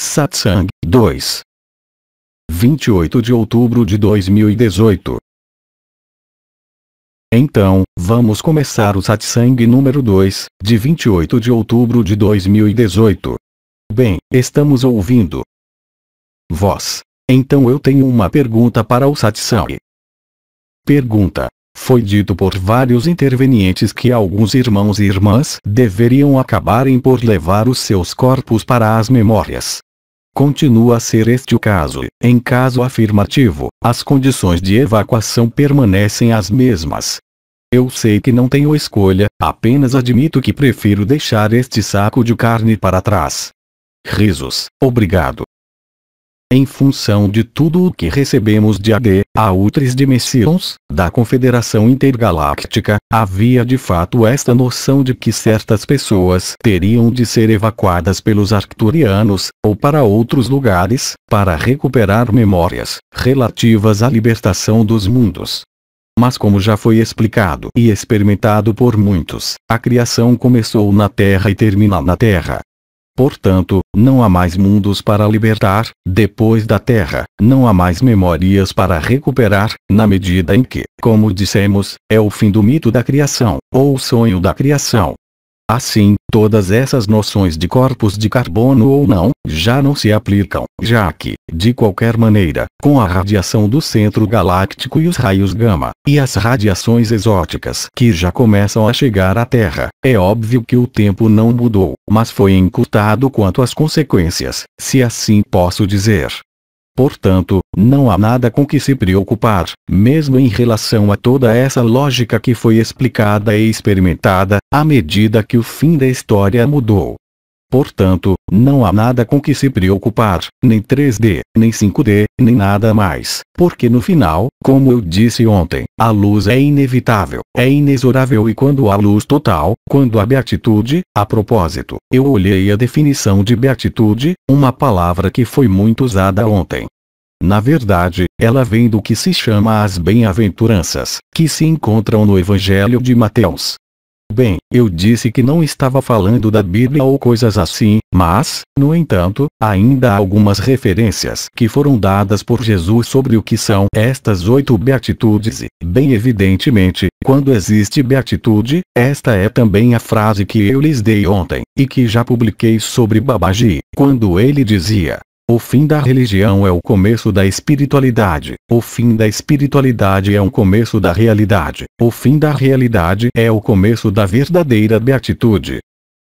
Satsang 2. 28 de outubro de 2018. Então, vamos começar o Satsang número 2, de 28 de outubro de 2018. Bem, estamos ouvindo voz. Então eu tenho uma pergunta para o Satsang. Pergunta. Foi dito por vários intervenientes que alguns irmãos e irmãs deveriam acabarem por levar os seus corpos para as memórias. Continua a ser este o caso. Em caso afirmativo, as condições de evacuação permanecem as mesmas. Eu sei que não tenho escolha, apenas admito que prefiro deixar este saco de carne para trás. Risos. Obrigado. Em função de tudo o que recebemos de AD, a Outras Dimensões, da Confederação Intergaláctica, havia de fato esta noção de que certas pessoas teriam de ser evacuadas pelos Arcturianos, ou para outros lugares, para recuperar memórias relativas à libertação dos mundos. Mas como já foi explicado e experimentado por muitos, a criação começou na Terra e termina na Terra. Portanto, não há mais mundos para libertar, depois da Terra, não há mais memórias para recuperar, na medida em que, como dissemos, é o fim do mito da criação, ou o sonho da criação. Assim, todas essas noções de corpos de carbono ou não, já não se aplicam, já que, de qualquer maneira, com a radiação do centro galáctico e os raios gama, e as radiações exóticas que já começam a chegar à Terra, é óbvio que o tempo não mudou, mas foi encurtado quanto às consequências, se assim posso dizer. Portanto, não há nada com que se preocupar, mesmo em relação a toda essa lógica que foi explicada e experimentada, à medida que o fim da história mudou. Portanto, não há nada com que se preocupar, nem 3D, nem 5D, nem nada mais, porque no final, como eu disse ontem, a luz é inevitável, é inexorável e quando há luz total, quando há beatitude, a propósito, eu olhei a definição de beatitude, uma palavra que foi muito usada ontem. Na verdade, ela vem do que se chama as bem-aventuranças, que se encontram no Evangelho de Mateus. Bem, eu disse que não estava falando da Bíblia ou coisas assim, mas, no entanto, ainda há algumas referências que foram dadas por Jesus sobre o que são estas 8 beatitudes e, bem evidentemente, quando existe beatitude, esta é também a frase que eu lhes dei ontem, e que já publiquei sobre Babaji, quando ele dizia: o fim da religião é o começo da espiritualidade, o fim da espiritualidade é o começo da realidade, o fim da realidade é o começo da verdadeira beatitude.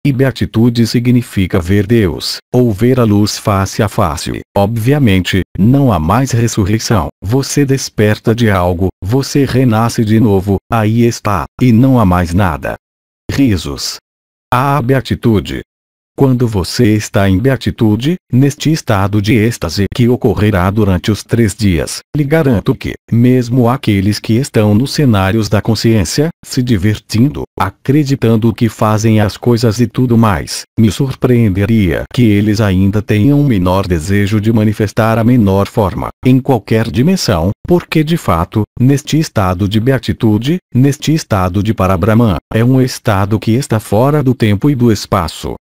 E beatitude significa ver Deus, ou ver a luz face a face. Obviamente, não há mais ressurreição, você desperta de algo, você renasce de novo, aí está, e não há mais nada. Risos. Há a beatitude. Quando você está em beatitude, neste estado de êxtase que ocorrerá durante os 3 dias, lhe garanto que, mesmo aqueles que estão nos cenários da consciência, se divertindo, acreditando que fazem as coisas e tudo mais, me surpreenderia que eles ainda tenham um menor desejo de manifestar a menor forma, em qualquer dimensão, porque de fato, neste estado de beatitude, neste estado de Parabrahman, é um estado que está fora do tempo e do espaço.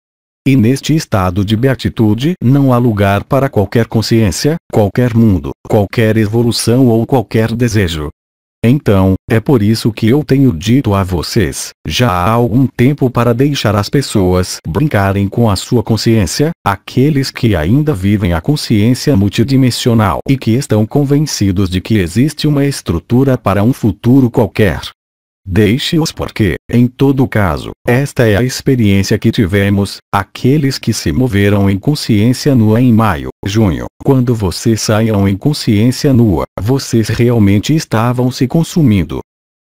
E neste estado de beatitude não há lugar para qualquer consciência, qualquer mundo, qualquer evolução ou qualquer desejo. Então, é por isso que eu tenho dito a vocês, já há algum tempo para deixar as pessoas brincarem com a sua consciência, aqueles que ainda vivem a consciência multidimensional e que estão convencidos de que existe uma estrutura para um futuro qualquer. Deixe-os porque, em todo caso, esta é a experiência que tivemos, aqueles que se moveram em consciência nua em maio, junho, quando vocês saíam em consciência nua, vocês realmente estavam se consumindo.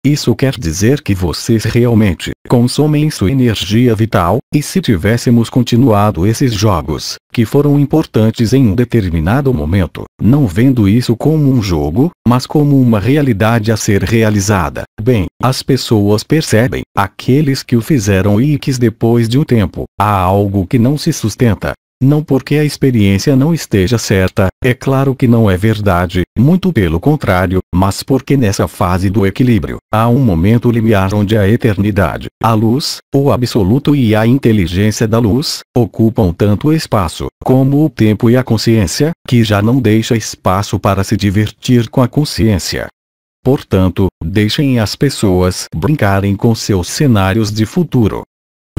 Isso quer dizer que vocês realmente consomem sua energia vital, e se tivéssemos continuado esses jogos, que foram importantes em um determinado momento, não vendo isso como um jogo, mas como uma realidade a ser realizada, bem, as pessoas percebem, aqueles que o fizeram e que depois de um tempo, há algo que não se sustenta. Não porque a experiência não esteja certa, é claro que não é verdade, muito pelo contrário, mas porque nessa fase do equilíbrio, há um momento limiar onde a eternidade, a luz, o absoluto e a inteligência da luz, ocupam tanto o espaço, como o tempo e a consciência, que já não deixa espaço para se divertir com a consciência. Portanto, deixem as pessoas brincarem com seus cenários de futuro.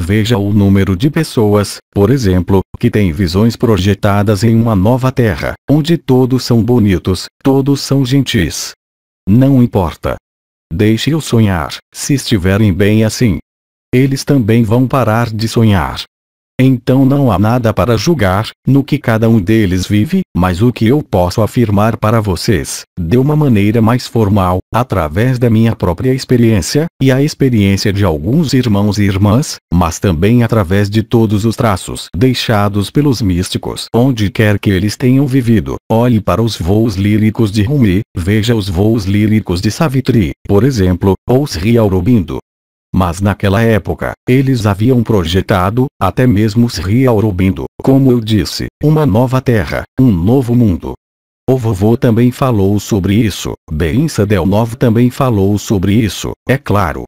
Veja o número de pessoas, por exemplo, que têm visões projetadas em uma nova terra, onde todos são bonitos, todos são gentis. Não importa. Deixe-os sonhar, se estiverem bem assim. Eles também vão parar de sonhar. Então não há nada para julgar, no que cada um deles vive, mas o que eu posso afirmar para vocês, de uma maneira mais formal, através da minha própria experiência, e a experiência de alguns irmãos e irmãs, mas também através de todos os traços deixados pelos místicos, onde quer que eles tenham vivido. Olhe para os voos líricos de Rumi, veja os voos líricos de Savitri, por exemplo, ou Sri Aurobindo. Mas naquela época, eles haviam projetado, até mesmo Sri Aurobindo, como eu disse, uma nova terra, um novo mundo. O vovô também falou sobre isso, Beinsa Del Novo também falou sobre isso, é claro.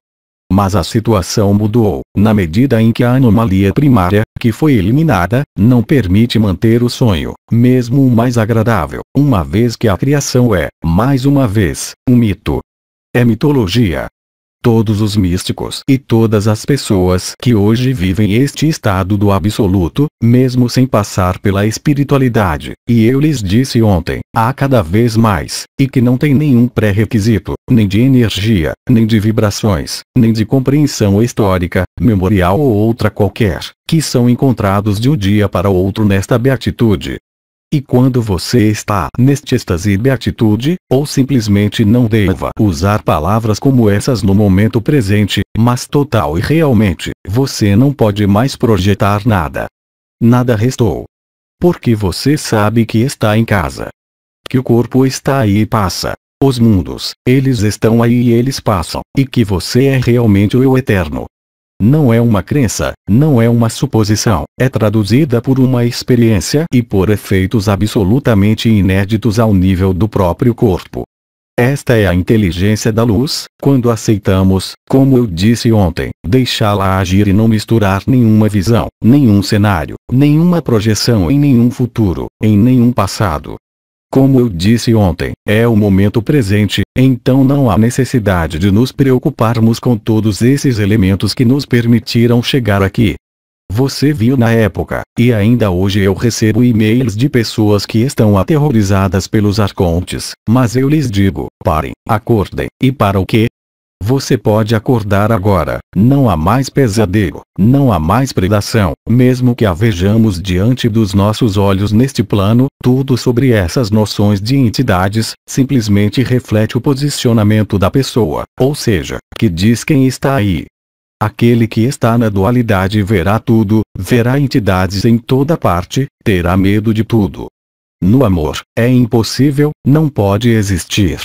Mas a situação mudou, na medida em que a anomalia primária, que foi eliminada, não permite manter o sonho, mesmo o mais agradável, uma vez que a criação é, mais uma vez, um mito. É mitologia. Todos os místicos e todas as pessoas que hoje vivem este estado do absoluto, mesmo sem passar pela espiritualidade, e eu lhes disse ontem, há cada vez mais, e que não tem nenhum pré-requisito, nem de energia, nem de vibrações, nem de compreensão histórica, memorial ou outra qualquer, que são encontrados de um dia para o outro nesta beatitude. E quando você está neste êxtase e beatitude, ou simplesmente não deva usar palavras como essas no momento presente, mas total e realmente, você não pode mais projetar nada. Nada restou. Porque você sabe que está em casa. Que o corpo está aí e passa. Os mundos, eles estão aí e eles passam, e que você é realmente o eu eterno. Não é uma crença, não é uma suposição, é traduzida por uma experiência e por efeitos absolutamente inéditos ao nível do próprio corpo. Esta é a inteligência da luz, quando aceitamos, como eu disse ontem, deixá-la agir e não misturar nenhuma visão, nenhum cenário, nenhuma projeção em nenhum futuro, em nenhum passado. Como eu disse ontem, é o momento presente, então não há necessidade de nos preocuparmos com todos esses elementos que nos permitiram chegar aqui. Você viu na época, e ainda hoje eu recebo e-mails de pessoas que estão aterrorizadas pelos arcontes, mas eu lhes digo, parem, acordem, e para o quê? Você pode acordar agora, não há mais pesadelo, não há mais predação, mesmo que a vejamos diante dos nossos olhos neste plano, tudo sobre essas noções de entidades, simplesmente reflete o posicionamento da pessoa, ou seja, que diz quem está aí. Aquele que está na dualidade verá tudo, verá entidades em toda parte, terá medo de tudo. No amor, é impossível, não pode existir.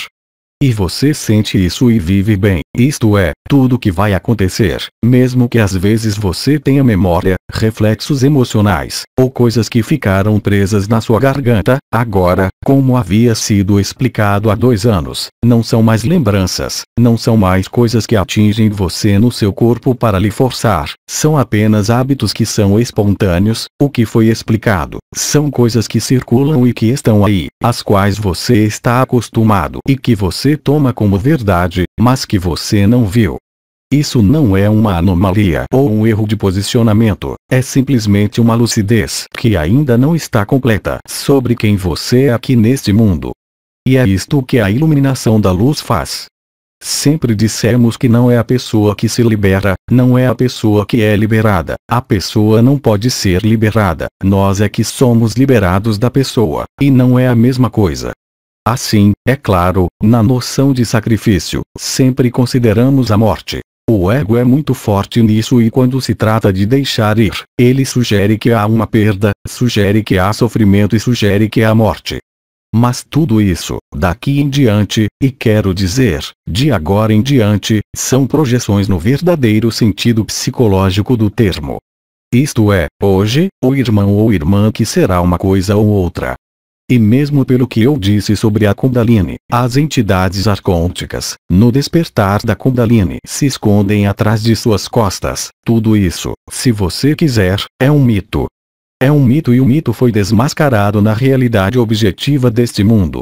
E você sente isso e vive bem, isto é, tudo que vai acontecer, mesmo que às vezes você tenha memória, reflexos emocionais, ou coisas que ficaram presas na sua garganta, agora, como havia sido explicado há 2 anos, não são mais lembranças, não são mais coisas que atingem você no seu corpo para lhe forçar, são apenas hábitos que são espontâneos, o que foi explicado, são coisas que circulam e que estão aí, às quais você está acostumado e que você toma como verdade, mas que você não viu. Isso não é uma anomalia ou um erro de posicionamento, é simplesmente uma lucidez que ainda não está completa sobre quem você é aqui neste mundo. E é isto que a iluminação da luz faz. Sempre dissemos que não é a pessoa que se libera, não é a pessoa que é liberada, a pessoa não pode ser liberada, nós é que somos liberados da pessoa, e não é a mesma coisa. Assim, é claro, na noção de sacrifício, sempre consideramos a morte. O ego é muito forte nisso e quando se trata de deixar ir, ele sugere que há uma perda, sugere que há sofrimento e sugere que há morte. Mas tudo isso, daqui em diante, e quero dizer, de agora em diante, são projeções no verdadeiro sentido psicológico do termo. Isto é, hoje, o irmão ou irmã que será uma coisa ou outra. E mesmo pelo que eu disse sobre a Kundalini, as entidades arcônticas, no despertar da Kundalini, se escondem atrás de suas costas. Tudo isso, se você quiser, é um mito. É um mito e o mito foi desmascarado na realidade objetiva deste mundo.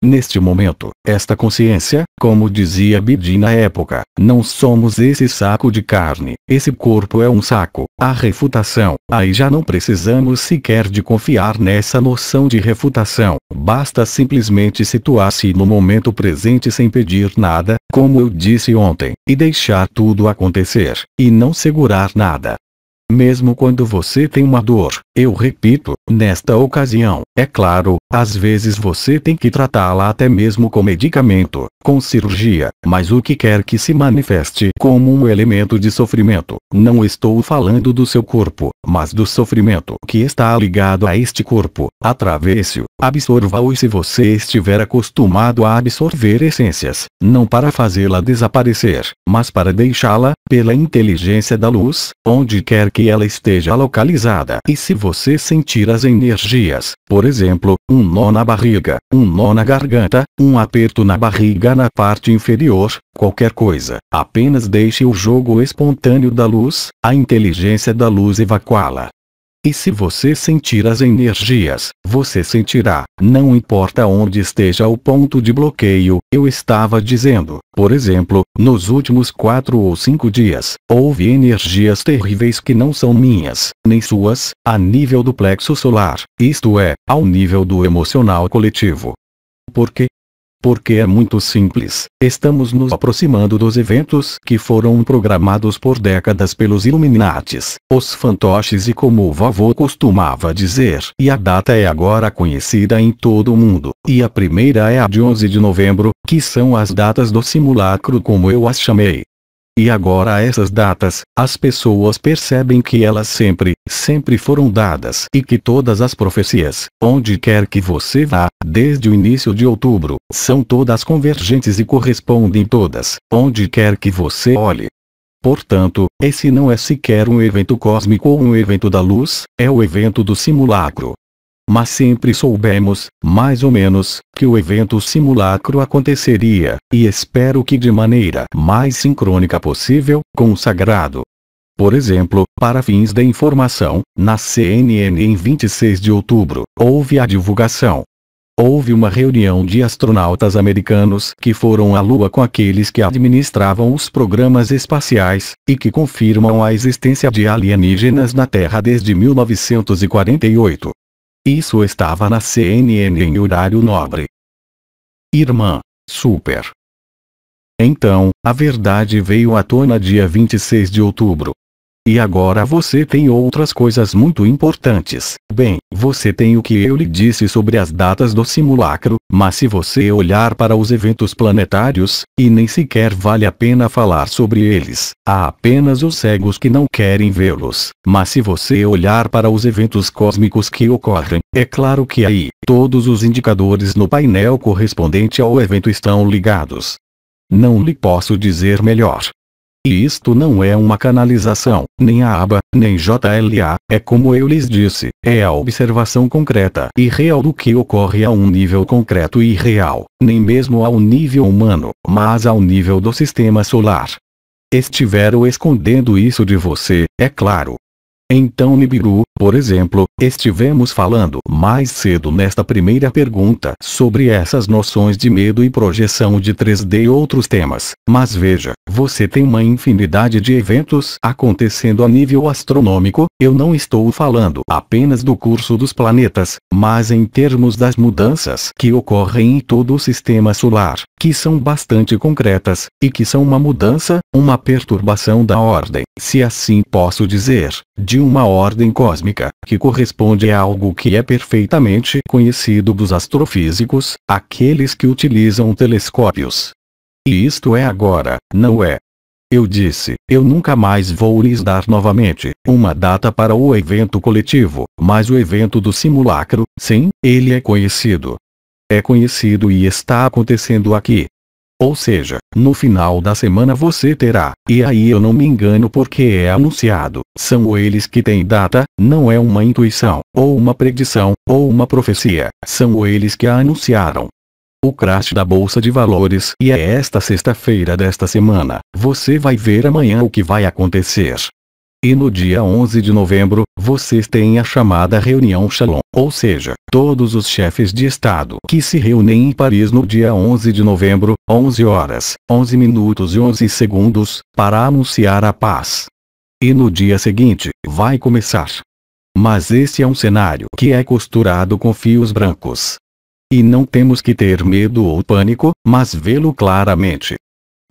Neste momento, esta consciência, como dizia Bidi na época, não somos esse saco de carne, esse corpo é um saco. A refutação, aí já não precisamos sequer de confiar nessa noção de refutação, basta simplesmente situar-se no momento presente sem pedir nada, como eu disse ontem, e deixar tudo acontecer, e não segurar nada. Mesmo quando você tem uma dor, eu repito, nesta ocasião, é claro, às vezes você tem que tratá-la até mesmo com medicamento, com cirurgia, mas o que quer que se manifeste como um elemento de sofrimento, não estou falando do seu corpo, mas do sofrimento que está ligado a este corpo, atravesse-o, absorva-o e se você estiver acostumado a absorver essências, não para fazê-la desaparecer, mas para deixá-la, pela inteligência da luz, onde quer que ela esteja localizada. E se você sentir as energias, por exemplo, um nó na barriga, um nó na garganta, um aperto na barriga na parte inferior, qualquer coisa, apenas deixe o jogo espontâneo da luz, a inteligência da luz evacuá-la. E se você sentir as energias, você sentirá, não importa onde esteja o ponto de bloqueio. Eu estava dizendo, por exemplo, nos últimos 4 ou 5 dias, houve energias terríveis que não são minhas, nem suas, a nível do plexo solar, isto é, ao nível do emocional coletivo. Por quê? Porque é muito simples, estamos nos aproximando dos eventos que foram programados por décadas pelos Illuminatis, os fantoches e como o vovô costumava dizer. E a data é agora conhecida em todo o mundo, e a primeira é a de 11 de novembro, que são as datas do simulacro como eu as chamei. E agora a essas datas, as pessoas percebem que elas sempre foram dadas e que todas as profecias, onde quer que você vá, desde o início de outubro, são todas convergentes e correspondem todas, onde quer que você olhe. Portanto, esse não é sequer um evento cósmico ou um evento da luz, é o evento do simulacro. Mas sempre soubemos, mais ou menos, que o evento simulacro aconteceria, e espero que de maneira mais sincrônica possível, com o sagrado. Por exemplo, para fins de informação, na CNN em 26 de outubro, houve a divulgação. Houve uma reunião de astronautas americanos que foram à Lua com aqueles que administravam os programas espaciais, e que confirmam a existência de alienígenas na Terra desde 1948. Isso estava na CNN em horário nobre. Irmã, super. Então, a verdade veio à tona dia 26 de outubro. E agora você tem outras coisas muito importantes. Bem, você tem o que eu lhe disse sobre as datas do simulacro, mas se você olhar para os eventos planetários, e nem sequer vale a pena falar sobre eles, há apenas os cegos que não querem vê-los. Mas se você olhar para os eventos cósmicos que ocorrem, é claro que aí, todos os indicadores no painel correspondente ao evento estão ligados. Não lhe posso dizer melhor. E isto não é uma canalização, nem a aba, nem JLA, é como eu lhes disse, é a observação concreta e real do que ocorre a um nível concreto e real, nem mesmo ao nível humano, mas ao nível do sistema solar. Estiveram escondendo isso de você, é claro. Então Nibiru, por exemplo, estivemos falando mais cedo nesta primeira pergunta sobre essas noções de medo e projeção de 3D e outros temas, mas veja, você tem uma infinidade de eventos acontecendo a nível astronômico, eu não estou falando apenas do curso dos planetas, mas em termos das mudanças que ocorrem em todo o sistema solar, que são bastante concretas, e que são uma mudança, uma perturbação da ordem, se assim posso dizer, de uma ordem cósmica, que corresponde a algo que é perfeitamente conhecido dos astrofísicos, aqueles que utilizam telescópios. E isto é agora, não é? Eu disse, eu nunca mais vou lhes dar novamente uma data para o evento coletivo, mas o evento do simulacro, sim, ele é conhecido. É conhecido e está acontecendo aqui. Ou seja, no final da semana você terá, e aí eu não me engano porque é anunciado, são eles que têm data, não é uma intuição, ou uma predição, ou uma profecia, são eles que a anunciaram. O crash da Bolsa de Valores, e é esta sexta-feira desta semana, você vai ver amanhã o que vai acontecer. E no dia 11 de novembro, vocês têm a chamada reunião Shalom, ou seja, todos os chefes de Estado que se reúnem em Paris no dia 11 de novembro, 11 horas, 11 minutos e 11 segundos, para anunciar a paz. E no dia seguinte, vai começar. Mas este é um cenário que é costurado com fios brancos. E não temos que ter medo ou pânico, mas vê-lo claramente.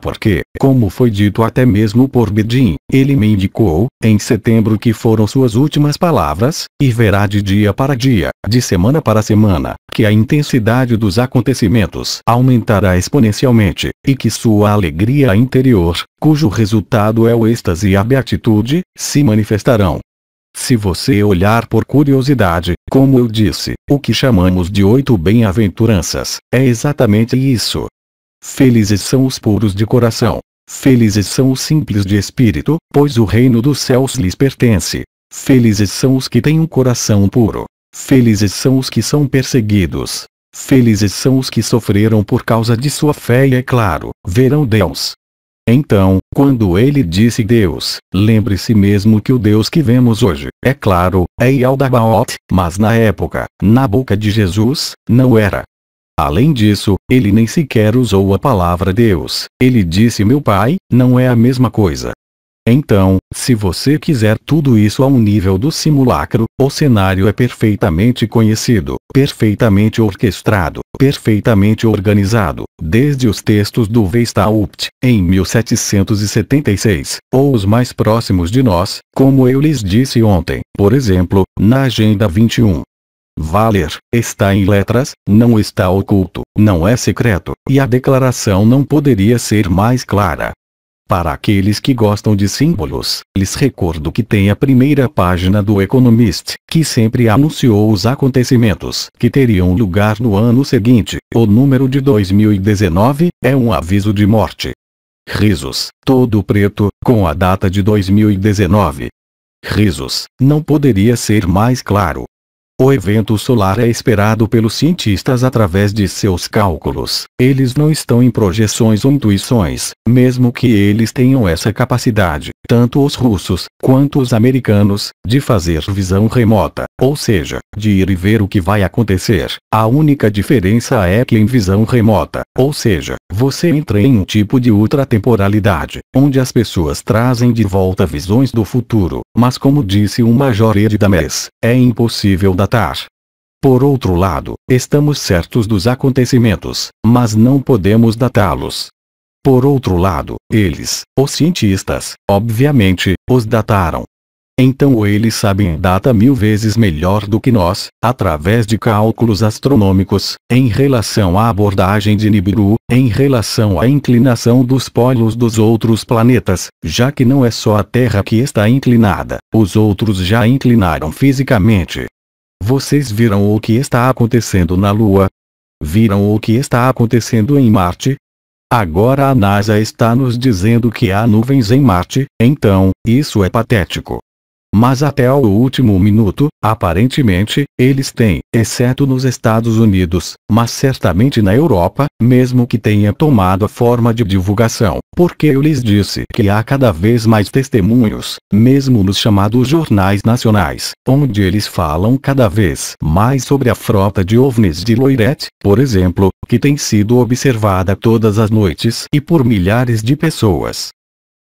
Porque, como foi dito até mesmo por Bedin, ele me indicou, em setembro que foram suas últimas palavras, e verá de dia para dia, de semana para semana, que a intensidade dos acontecimentos aumentará exponencialmente, e que sua alegria interior, cujo resultado é o êxtase e a beatitude, se manifestarão. Se você olhar por curiosidade, como eu disse, o que chamamos de 8 bem-aventuranças, é exatamente isso. Felizes são os puros de coração. Felizes são os simples de espírito, pois o reino dos céus lhes pertence. Felizes são os que têm um coração puro. Felizes são os que são perseguidos. Felizes são os que sofreram por causa de sua fé e, é claro, verão Deus. Então, quando ele disse Deus, lembre-se mesmo que o Deus que vemos hoje, é claro, é Yaldabaoth, mas na época, na boca de Jesus, não era. Além disso, ele nem sequer usou a palavra Deus, ele disse meu Pai, não é a mesma coisa. Então, se você quiser tudo isso ao nível do simulacro, o cenário é perfeitamente conhecido, perfeitamente orquestrado, perfeitamente organizado, desde os textos do Weishaupt, em 1776, ou os mais próximos de nós, como eu lhes disse ontem, por exemplo, na Agenda 21. Valer, está em letras, não está oculto, não é secreto, e a declaração não poderia ser mais clara. Para aqueles que gostam de símbolos, lhes recordo que tem a primeira página do Economist, que sempre anunciou os acontecimentos que teriam lugar no ano seguinte. O número de 2019 é um aviso de morte. Risos, todo preto, com a data de 2019. Risos, não poderia ser mais claro. O evento solar é esperado pelos cientistas através de seus cálculos. Eles não estão em projeções ou intuições, mesmo que eles tenham essa capacidade, tanto os russos, quanto os americanos, de fazer visão remota, ou seja, de ir e ver o que vai acontecer. A única diferença é que em visão remota, ou seja, você entra em um tipo de ultratemporalidade, onde as pessoas trazem de volta visões do futuro, mas como disse o Major Ed Dames, é impossível datar. Por outro lado, estamos certos dos acontecimentos, mas não podemos datá-los. Por outro lado, eles, os cientistas, obviamente, os dataram. Então eles sabem a data 1000 vezes melhor do que nós, através de cálculos astronômicos, em relação à abordagem de Nibiru, em relação à inclinação dos polos dos outros planetas, já que não é só a Terra que está inclinada, os outros já inclinaram fisicamente. Vocês viram o que está acontecendo na Lua? Viram o que está acontecendo em Marte? Agora a NASA está nos dizendo que há nuvens em Marte, então, isso é patético. Mas até ao último minuto, aparentemente, eles têm, exceto nos Estados Unidos, mas certamente na Europa, mesmo que tenha tomado a forma de divulgação, porque eu lhes disse que há cada vez mais testemunhos, mesmo nos chamados jornais nacionais, onde eles falam cada vez mais sobre a frota de OVNIs de Loiret, por exemplo, que tem sido observada todas as noites e por milhares de pessoas.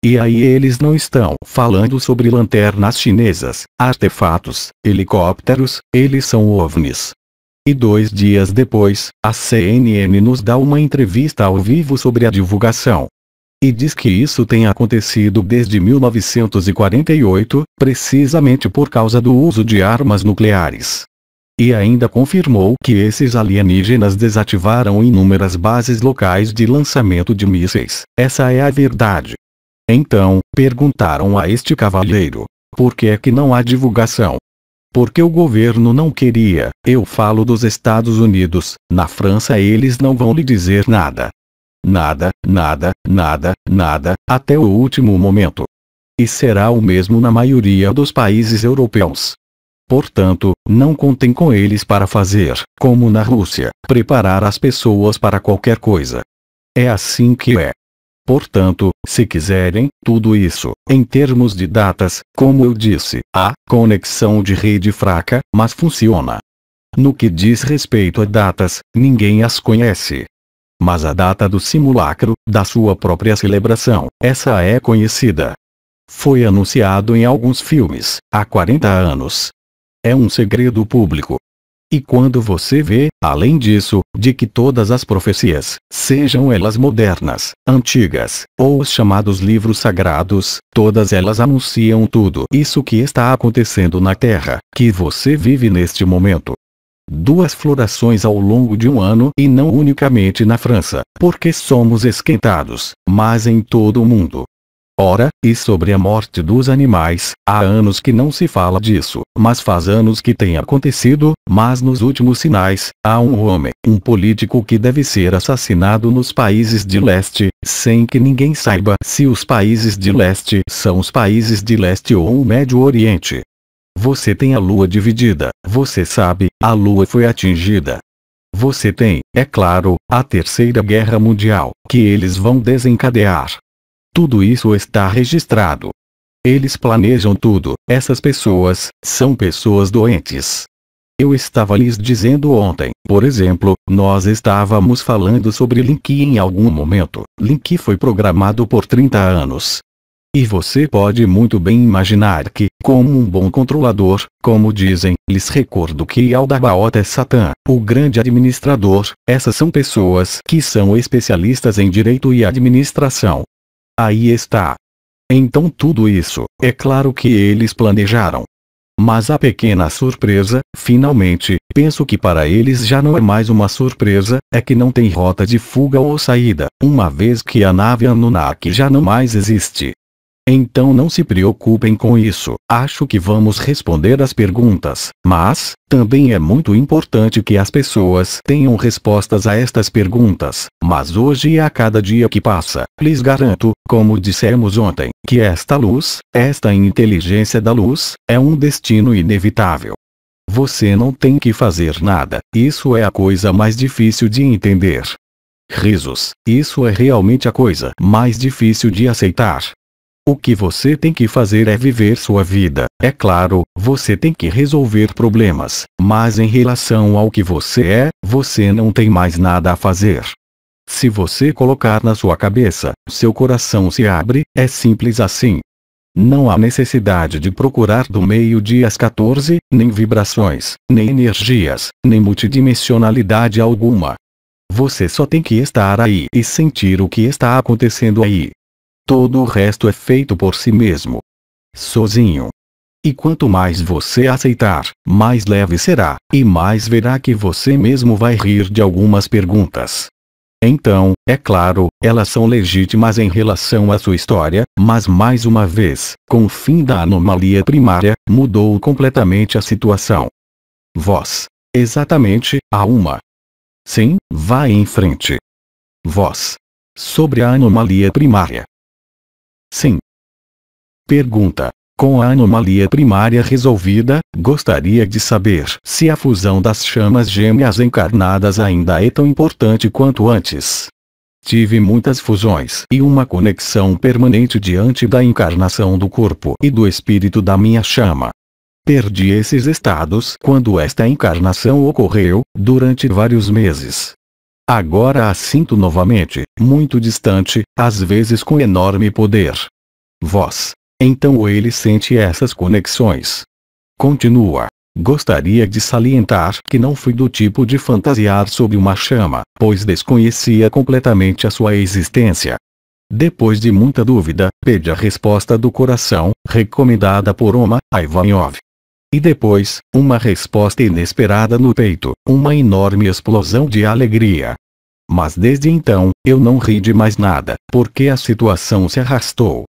E aí eles não estão falando sobre lanternas chinesas, artefatos, helicópteros, eles são OVNIs. E 2 dias depois, a CNN nos dá uma entrevista ao vivo sobre a divulgação. E diz que isso tem acontecido desde 1948, precisamente por causa do uso de armas nucleares. E ainda confirmou que esses alienígenas desativaram inúmeras bases locais de lançamento de mísseis. Essa é a verdade. Então, perguntaram a este cavalheiro, por que é que não há divulgação? Porque o governo não queria. Eu falo dos Estados Unidos, na França eles não vão lhe dizer nada. Nada, nada, nada, nada, até o último momento. E será o mesmo na maioria dos países europeus. Portanto, não contem com eles para fazer, como na Rússia, preparar as pessoas para qualquer coisa. É assim que é. Portanto, se quiserem, tudo isso, em termos de datas, como eu disse, a conexão de rede fraca, mas funciona. No que diz respeito a datas, ninguém as conhece. Mas a data do simulacro, da sua própria celebração, essa é conhecida. Foi anunciado em alguns filmes, há 40 anos. É um segredo público. E quando você vê, além disso, de que todas as profecias, sejam elas modernas, antigas, ou os chamados livros sagrados, todas elas anunciam tudo isso que está acontecendo na Terra, que você vive neste momento. 2 florações ao longo de um ano e não unicamente na França, porque somos esquentados, mas em todo o mundo. Ora, e sobre a morte dos animais, há anos que não se fala disso, mas faz anos que tem acontecido, mas nos últimos sinais, há um homem, um político que deve ser assassinado nos países de leste, sem que ninguém saiba se os países de leste são os países de leste ou o Médio Oriente. Você tem a lua dividida, você sabe, a lua foi atingida. Você tem, é claro, a Terceira Guerra Mundial, que eles vão desencadear. Tudo isso está registrado. Eles planejam tudo, essas pessoas, são pessoas doentes. Eu estava lhes dizendo ontem, por exemplo, nós estávamos falando sobre Link em algum momento. Link foi programado por 30 anos. E você pode muito bem imaginar que, como um bom controlador, como dizem, lhes recordo que Aldabaoth é Satã, o grande administrador, essas são pessoas que são especialistas em direito e administração. Aí está. Então tudo isso, é claro que eles planejaram. Mas a pequena surpresa, finalmente, penso que para eles já não é mais uma surpresa, é que não tem rota de fuga ou saída, uma vez que a nave Anunnaki já não mais existe. Então não se preocupem com isso, acho que vamos responder as perguntas, mas, também é muito importante que as pessoas tenham respostas a estas perguntas, mas hoje e a cada dia que passa, lhes garanto, como dissemos ontem, que esta luz, esta inteligência da luz, é um destino inevitável. Você não tem que fazer nada, isso é a coisa mais difícil de entender. Risos, isso é realmente a coisa mais difícil de aceitar. O que você tem que fazer é viver sua vida. É claro, você tem que resolver problemas, mas em relação ao que você é, você não tem mais nada a fazer. Se você colocar na sua cabeça, seu coração se abre, é simples assim. Não há necessidade de procurar do meio-dia às 14, nem vibrações, nem energias, nem multidimensionalidade alguma. Você só tem que estar aí e sentir o que está acontecendo aí. Todo o resto é feito por si mesmo. Sozinho. E quanto mais você aceitar, mais leve será, e mais verá que você mesmo vai rir de algumas perguntas. Então, é claro, elas são legítimas em relação à sua história, mas mais uma vez, com o fim da anomalia primária, mudou completamente a situação. Voz. Exatamente, a uma. Sim, vá em frente. Voz. Sobre a anomalia primária. Sim. Pergunta. Com a anomalia primária resolvida, gostaria de saber se a fusão das chamas gêmeas encarnadas ainda é tão importante quanto antes. Tive muitas fusões e uma conexão permanente diante da encarnação do corpo e do espírito da minha chama. Perdi esses estados quando esta encarnação ocorreu, durante vários meses. Agora a sinto novamente, muito distante, às vezes com enorme poder. Voz. Então ele sente essas conexões. Continua. Gostaria de salientar que não fui do tipo de fantasiar sobre uma chama, pois desconhecia completamente a sua existência. Depois de muita dúvida, pedi a resposta do coração, recomendada por Oma Ivanov. E depois, uma resposta inesperada no peito, uma enorme explosão de alegria. Mas desde então, eu não ri de mais nada, porque a situação se arrastou.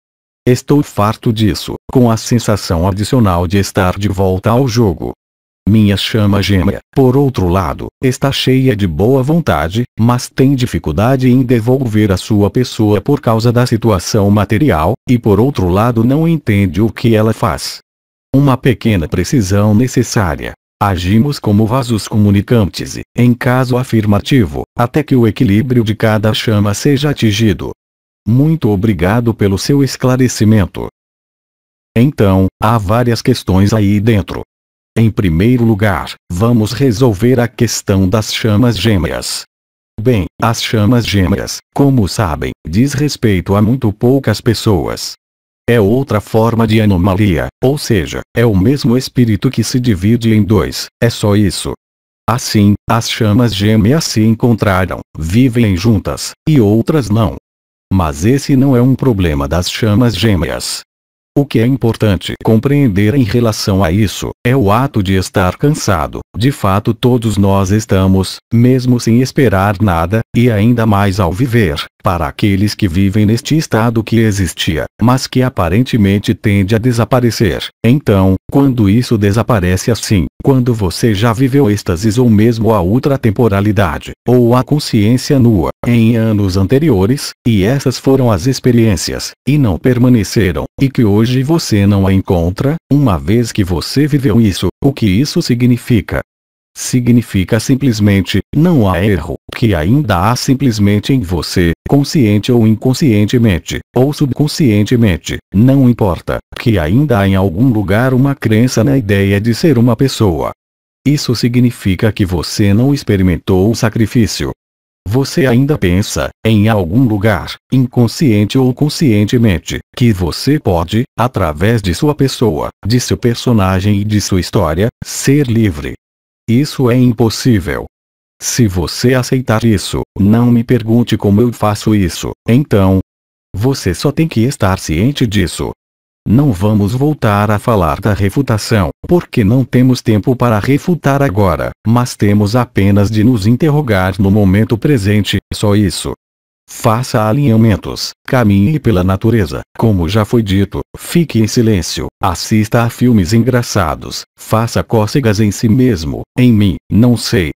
Estou farto disso, com a sensação adicional de estar de volta ao jogo. Minha chama gêmea, por outro lado, está cheia de boa vontade, mas tem dificuldade em devolver a sua pessoa por causa da situação material, e por outro lado não entende o que ela faz. Uma pequena precisão necessária. Agimos como vasos comunicantes, em caso afirmativo, até que o equilíbrio de cada chama seja atingido. Muito obrigado pelo seu esclarecimento. Então, há várias questões aí dentro. Em primeiro lugar, vamos resolver a questão das chamas gêmeas. Bem, as chamas gêmeas, como sabem, diz respeito a muito poucas pessoas. É outra forma de anomalia, ou seja, é o mesmo espírito que se divide em dois, é só isso. Assim, as chamas gêmeas se encontraram, vivem juntas, e outras não. Mas esse não é um problema das chamas gêmeas. O que é importante compreender em relação a isso, é o ato de estar cansado. De fato todos nós estamos, mesmo sem esperar nada, e ainda mais ao viver, para aqueles que vivem neste estado que existia, mas que aparentemente tende a desaparecer. Então, quando isso desaparece assim, quando você já viveu êxtases ou mesmo a ultratemporalidade, ou a consciência nua, em anos anteriores, e essas foram as experiências, e não permaneceram, e que hoje você não a encontra, uma vez que você viveu isso, o que isso significa? Significa simplesmente, não há erro, que ainda há simplesmente em você, consciente ou inconscientemente, ou subconscientemente, não importa, que ainda há em algum lugar uma crença na ideia de ser uma pessoa. Isso significa que você não experimentou o sacrifício. Você ainda pensa, em algum lugar, inconsciente ou conscientemente, que você pode, através de sua pessoa, de seu personagem e de sua história, ser livre. Isso é impossível. Se você aceitar isso, não me pergunte como eu faço isso, então. Você só tem que estar ciente disso. Não vamos voltar a falar da refutação, porque não temos tempo para refutar agora, mas temos apenas de nos interrogar no momento presente, só isso. Faça alinhamentos, caminhe pela natureza, como já foi dito, fique em silêncio, assista a filmes engraçados, faça cócegas em si mesmo, em mim, não sei.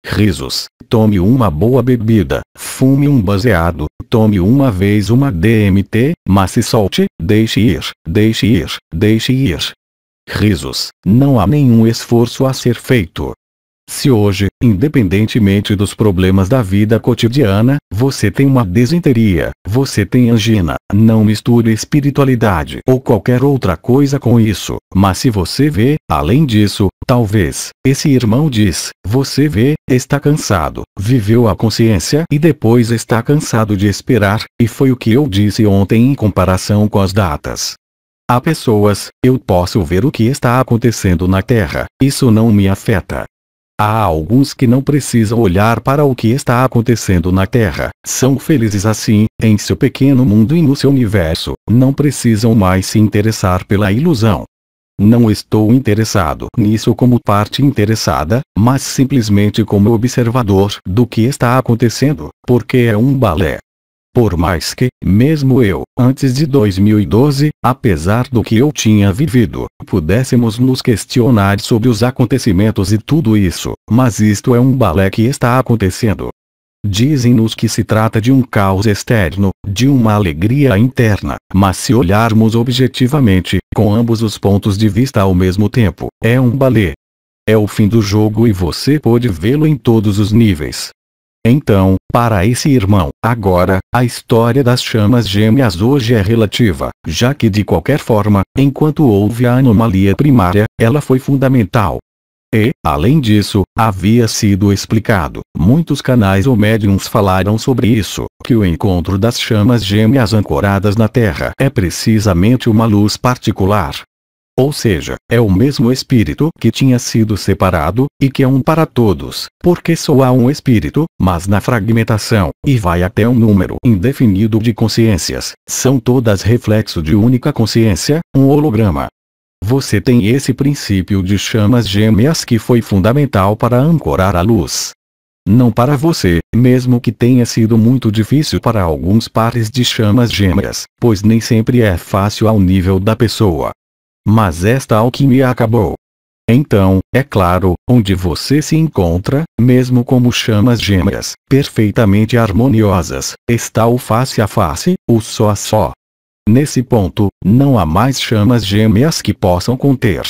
Risos, tome uma boa bebida, fume um baseado, tome uma vez uma DMT, mas se solte, deixe ir, deixe ir, deixe ir. Risos, não há nenhum esforço a ser feito. Se hoje, independentemente dos problemas da vida cotidiana, você tem uma desinteria, você tem angina, não misture espiritualidade ou qualquer outra coisa com isso, mas se você vê, além disso, talvez, esse irmão diz, você vê, está cansado, viveu a consciência e depois está cansado de esperar, e foi o que eu disse ontem em comparação com as datas. Há pessoas, eu posso ver o que está acontecendo na Terra, isso não me afeta. Há alguns que não precisam olhar para o que está acontecendo na Terra, são felizes assim, em seu pequeno mundo e no seu universo, não precisam mais se interessar pela ilusão. Não estou interessado nisso como parte interessada, mas simplesmente como observador do que está acontecendo, porque é um balé. Por mais que, mesmo eu, antes de 2012, apesar do que eu tinha vivido, pudéssemos nos questionar sobre os acontecimentos e tudo isso, mas isto é um balé que está acontecendo. Dizem-nos que se trata de um caos externo, de uma alegria interna, mas se olharmos objetivamente, com ambos os pontos de vista ao mesmo tempo, é um balé. É o fim do jogo e você pode vê-lo em todos os níveis. Então, para esse irmão, agora, a história das chamas gêmeas hoje é relativa, já que de qualquer forma, enquanto houve a anomalia primária, ela foi fundamental. E, além disso, havia sido explicado, muitos canais ou médiums falaram sobre isso, que o encontro das chamas gêmeas ancoradas na Terra é precisamente uma luz particular. Ou seja, é o mesmo espírito que tinha sido separado, e que é um para todos, porque só há um espírito, mas na fragmentação, e vai até um número indefinido de consciências, são todas reflexo de única consciência, um holograma. Você tem esse princípio de chamas gêmeas que foi fundamental para ancorar a luz. Não para você, mesmo que tenha sido muito difícil para alguns pares de chamas gêmeas, pois nem sempre é fácil ao nível da pessoa. Mas esta alquimia acabou. Então, é claro, onde você se encontra, mesmo como chamas gêmeas, perfeitamente harmoniosas, está o face a face, o só a só. Nesse ponto, não há mais chamas gêmeas que possam conter.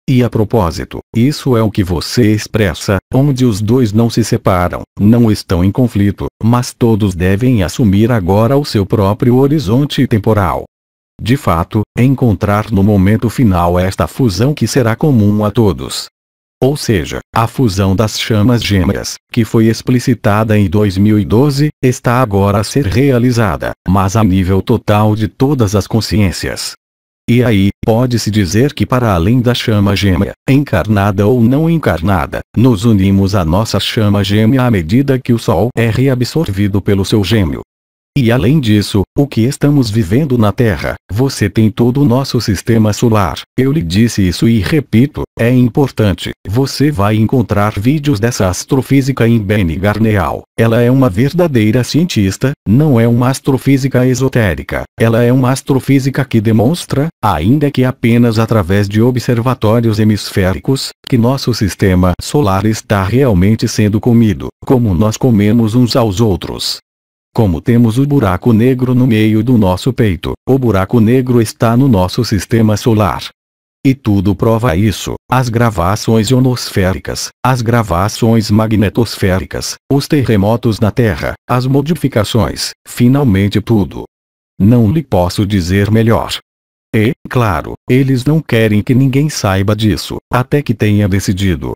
E a propósito, isso é o que você expressa, onde os dois não se separam, não estão em conflito, mas todos devem assumir agora o seu próprio horizonte temporal. De fato, encontrar no momento final esta fusão que será comum a todos. Ou seja, a fusão das chamas gêmeas, que foi explicitada em 2012, está agora a ser realizada, mas a nível total de todas as consciências. E aí, pode-se dizer que para além da chama gêmea, encarnada ou não encarnada, nos unimos à nossa chama gêmea à medida que o Sol é reabsorvido pelo seu gêmeo. E além disso, o que estamos vivendo na Terra, você tem todo o nosso sistema solar. Eu lhe disse isso e repito, é importante. Você vai encontrar vídeos dessa astrofísica em Benny Garneal. Ela é uma verdadeira cientista, não é uma astrofísica esotérica. Ela é uma astrofísica que demonstra, ainda que apenas através de observatórios hemisféricos, que nosso sistema solar está realmente sendo comido, como nós comemos uns aos outros. Como temos o buraco negro no meio do nosso peito, o buraco negro está no nosso sistema solar. E tudo prova isso, as gravações ionosféricas, as gravações magnetosféricas, os terremotos na Terra, as modificações, finalmente tudo. Não lhe posso dizer melhor. E, claro, eles não querem que ninguém saiba disso, até que tenha decidido.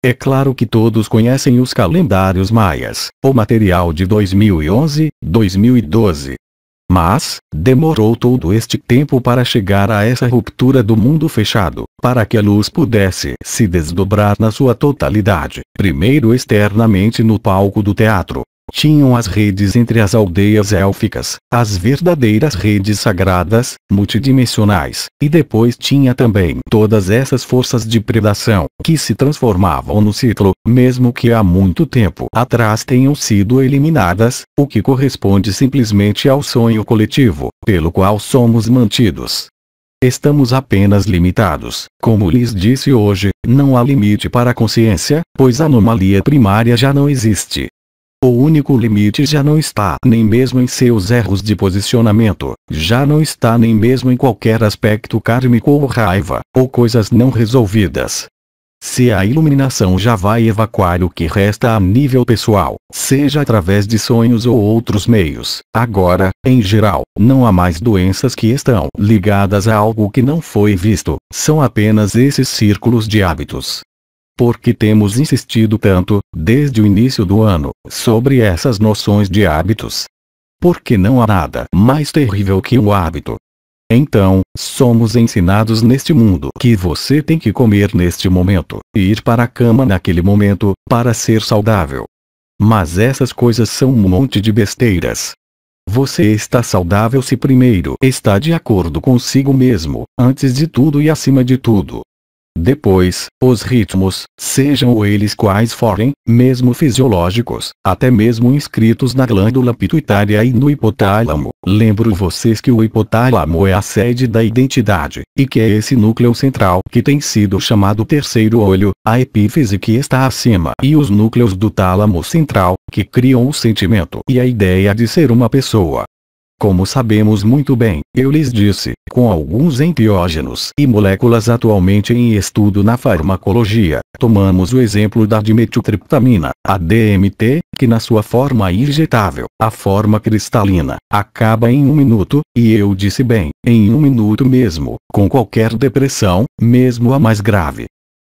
É claro que todos conhecem os calendários maias, o material de 2011, 2012. Mas, demorou todo este tempo para chegar a essa ruptura do mundo fechado, para que a luz pudesse se desdobrar na sua totalidade, primeiro externamente no palco do teatro. Tinham as redes entre as aldeias élficas, as verdadeiras redes sagradas, multidimensionais, e depois tinha também todas essas forças de predação, que se transformavam no ciclo, mesmo que há muito tempo atrás tenham sido eliminadas, o que corresponde simplesmente ao sonho coletivo, pelo qual somos mantidos. Estamos apenas limitados. Como lhes disse hoje, não há limite para a consciência, pois a anomalia primária já não existe. O único limite já não está nem mesmo em seus erros de posicionamento, já não está nem mesmo em qualquer aspecto kármico ou raiva, ou coisas não resolvidas. Se a iluminação já vai evacuar o que resta a nível pessoal, seja através de sonhos ou outros meios, agora, em geral, não há mais doenças que estão ligadas a algo que não foi visto, são apenas esses círculos de hábitos. Porque temos insistido tanto, desde o início do ano, sobre essas noções de hábitos? Porque não há nada mais terrível que um hábito. Então, somos ensinados neste mundo que você tem que comer neste momento, e ir para a cama naquele momento, para ser saudável. Mas essas coisas são um monte de besteiras. Você está saudável se primeiro está de acordo consigo mesmo, antes de tudo e acima de tudo. Depois, os ritmos, sejam eles quais forem, mesmo fisiológicos, até mesmo inscritos na glândula pituitária e no hipotálamo. Lembro vocês que o hipotálamo é a sede da identidade, e que é esse núcleo central que tem sido chamado terceiro olho, a epífise que está acima e os núcleos do tálamo central, que criam o sentimento e a ideia de ser uma pessoa. Como sabemos muito bem, eu lhes disse, com alguns enteógenos e moléculas atualmente em estudo na farmacologia, tomamos o exemplo da dimetiltriptamina, a DMT, que na sua forma injetável, a forma cristalina, acaba em 1 minuto, e eu disse bem, em 1 minuto mesmo, com qualquer depressão, mesmo a mais grave.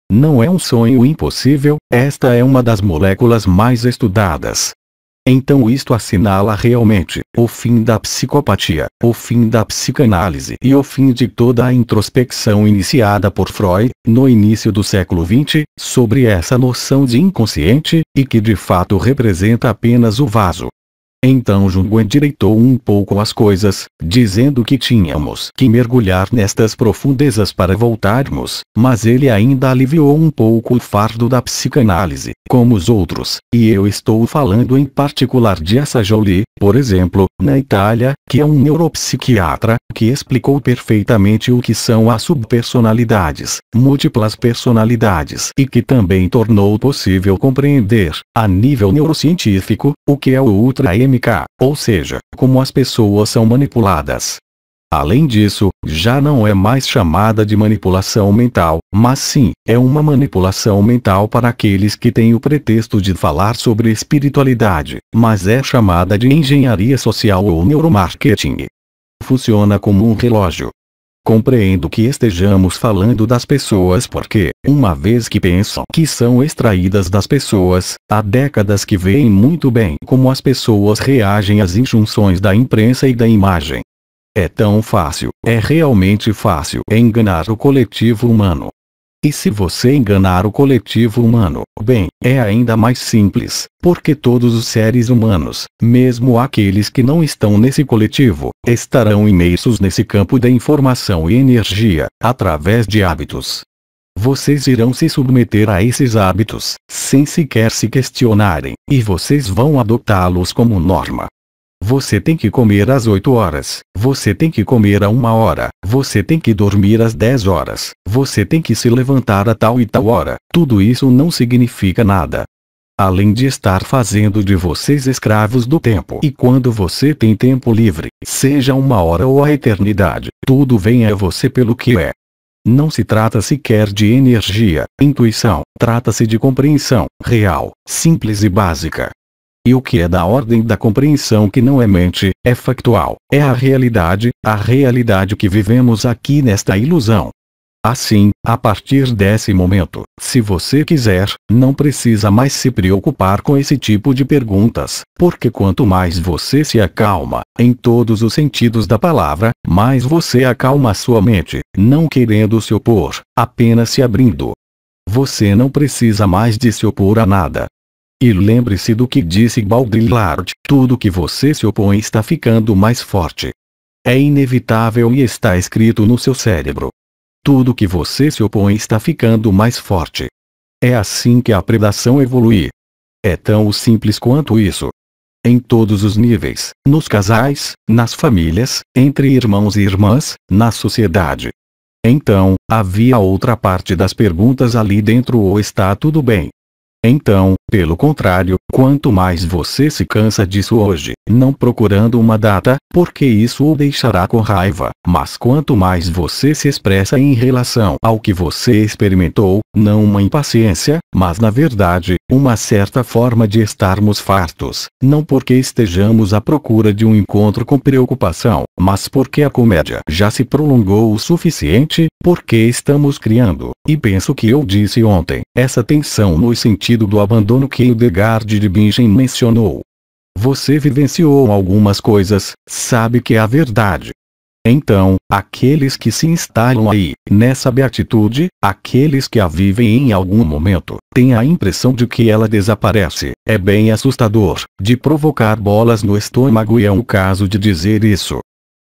Não é um sonho impossível, esta é uma das moléculas mais estudadas. Então isto assinala realmente o fim da psicopatia, o fim da psicanálise e o fim de toda a introspecção iniciada por Freud, no início do século XX, sobre essa noção de inconsciente, e que de fato representa apenas o vaso. Então Junguan endireitou um pouco as coisas, dizendo que tínhamos que mergulhar nestas profundezas para voltarmos, mas ele ainda aliviou um pouco o fardo da psicanálise, como os outros, e eu estou falando em particular de Assagioli, por exemplo, na Itália, que é um neuropsiquiatra, que explicou perfeitamente o que são as subpersonalidades, múltiplas personalidades, e que também tornou possível compreender, a nível neurocientífico, o que é o Ultra MK, ou seja, como as pessoas são manipuladas. Além disso, já não é mais chamada de manipulação mental, mas sim, é uma manipulação mental para aqueles que têm o pretexto de falar sobre espiritualidade, mas é chamada de engenharia social ou neuromarketing. Funciona como um relógio. Compreendo que estejamos falando das pessoas porque, uma vez que pensam que são extraídas das pessoas, há décadas que veem muito bem como as pessoas reagem às injunções da imprensa e da imagem. É tão fácil, é realmente fácil enganar o coletivo humano. E se você enganar o coletivo humano, bem, é ainda mais simples, porque todos os seres humanos, mesmo aqueles que não estão nesse coletivo, estarão imersos nesse campo da informação e energia, através de hábitos. Vocês irão se submeter a esses hábitos, sem sequer se questionarem, e vocês vão adotá-los como norma. Você tem que comer às 8 horas, você tem que comer a 1 hora, você tem que dormir às 10 horas, você tem que se levantar a tal e tal hora. Tudo isso não significa nada. Além de estar fazendo de vocês escravos do tempo. E quando você tem tempo livre, seja 1 hora ou a eternidade, tudo vem a você pelo que é. Não se trata sequer de energia, intuição, trata-se de compreensão, real, simples e básica. E o que é da ordem da compreensão que não é mente, é factual, é a realidade que vivemos aqui nesta ilusão. Assim, a partir desse momento, se você quiser, não precisa mais se preocupar com esse tipo de perguntas, porque quanto mais você se acalma, em todos os sentidos da palavra, mais você acalma a sua mente, não querendo se opor, apenas se abrindo. Você não precisa mais de se opor a nada. E lembre-se do que disse Baudrillard, tudo que você se opõe está ficando mais forte. É inevitável e está escrito no seu cérebro. Tudo que você se opõe está ficando mais forte. É assim que a predação evolui. É tão simples quanto isso. Em todos os níveis, nos casais, nas famílias, entre irmãos e irmãs, na sociedade. Então, havia outra parte das perguntas ali dentro ou está tudo bem? Então, pelo contrário, quanto mais você se cansa disso hoje, não procurando uma data, porque isso o deixará com raiva, mas quanto mais você se expressa em relação ao que você experimentou, não uma impaciência, mas na verdade, uma certa forma de estarmos fartos, não porque estejamos à procura de um encontro com preocupação, mas porque a comédia já se prolongou o suficiente, porque estamos criando, e penso que eu disse ontem, essa tensão no sentido do abandono que Hildegard de Bingen mencionou. Você vivenciou algumas coisas, sabe que é a verdade. Então, aqueles que se instalam aí, nessa beatitude, aqueles que a vivem em algum momento, têm a impressão de que ela desaparece. É bem assustador, de provocar bolas no estômago e é um caso de dizer isso.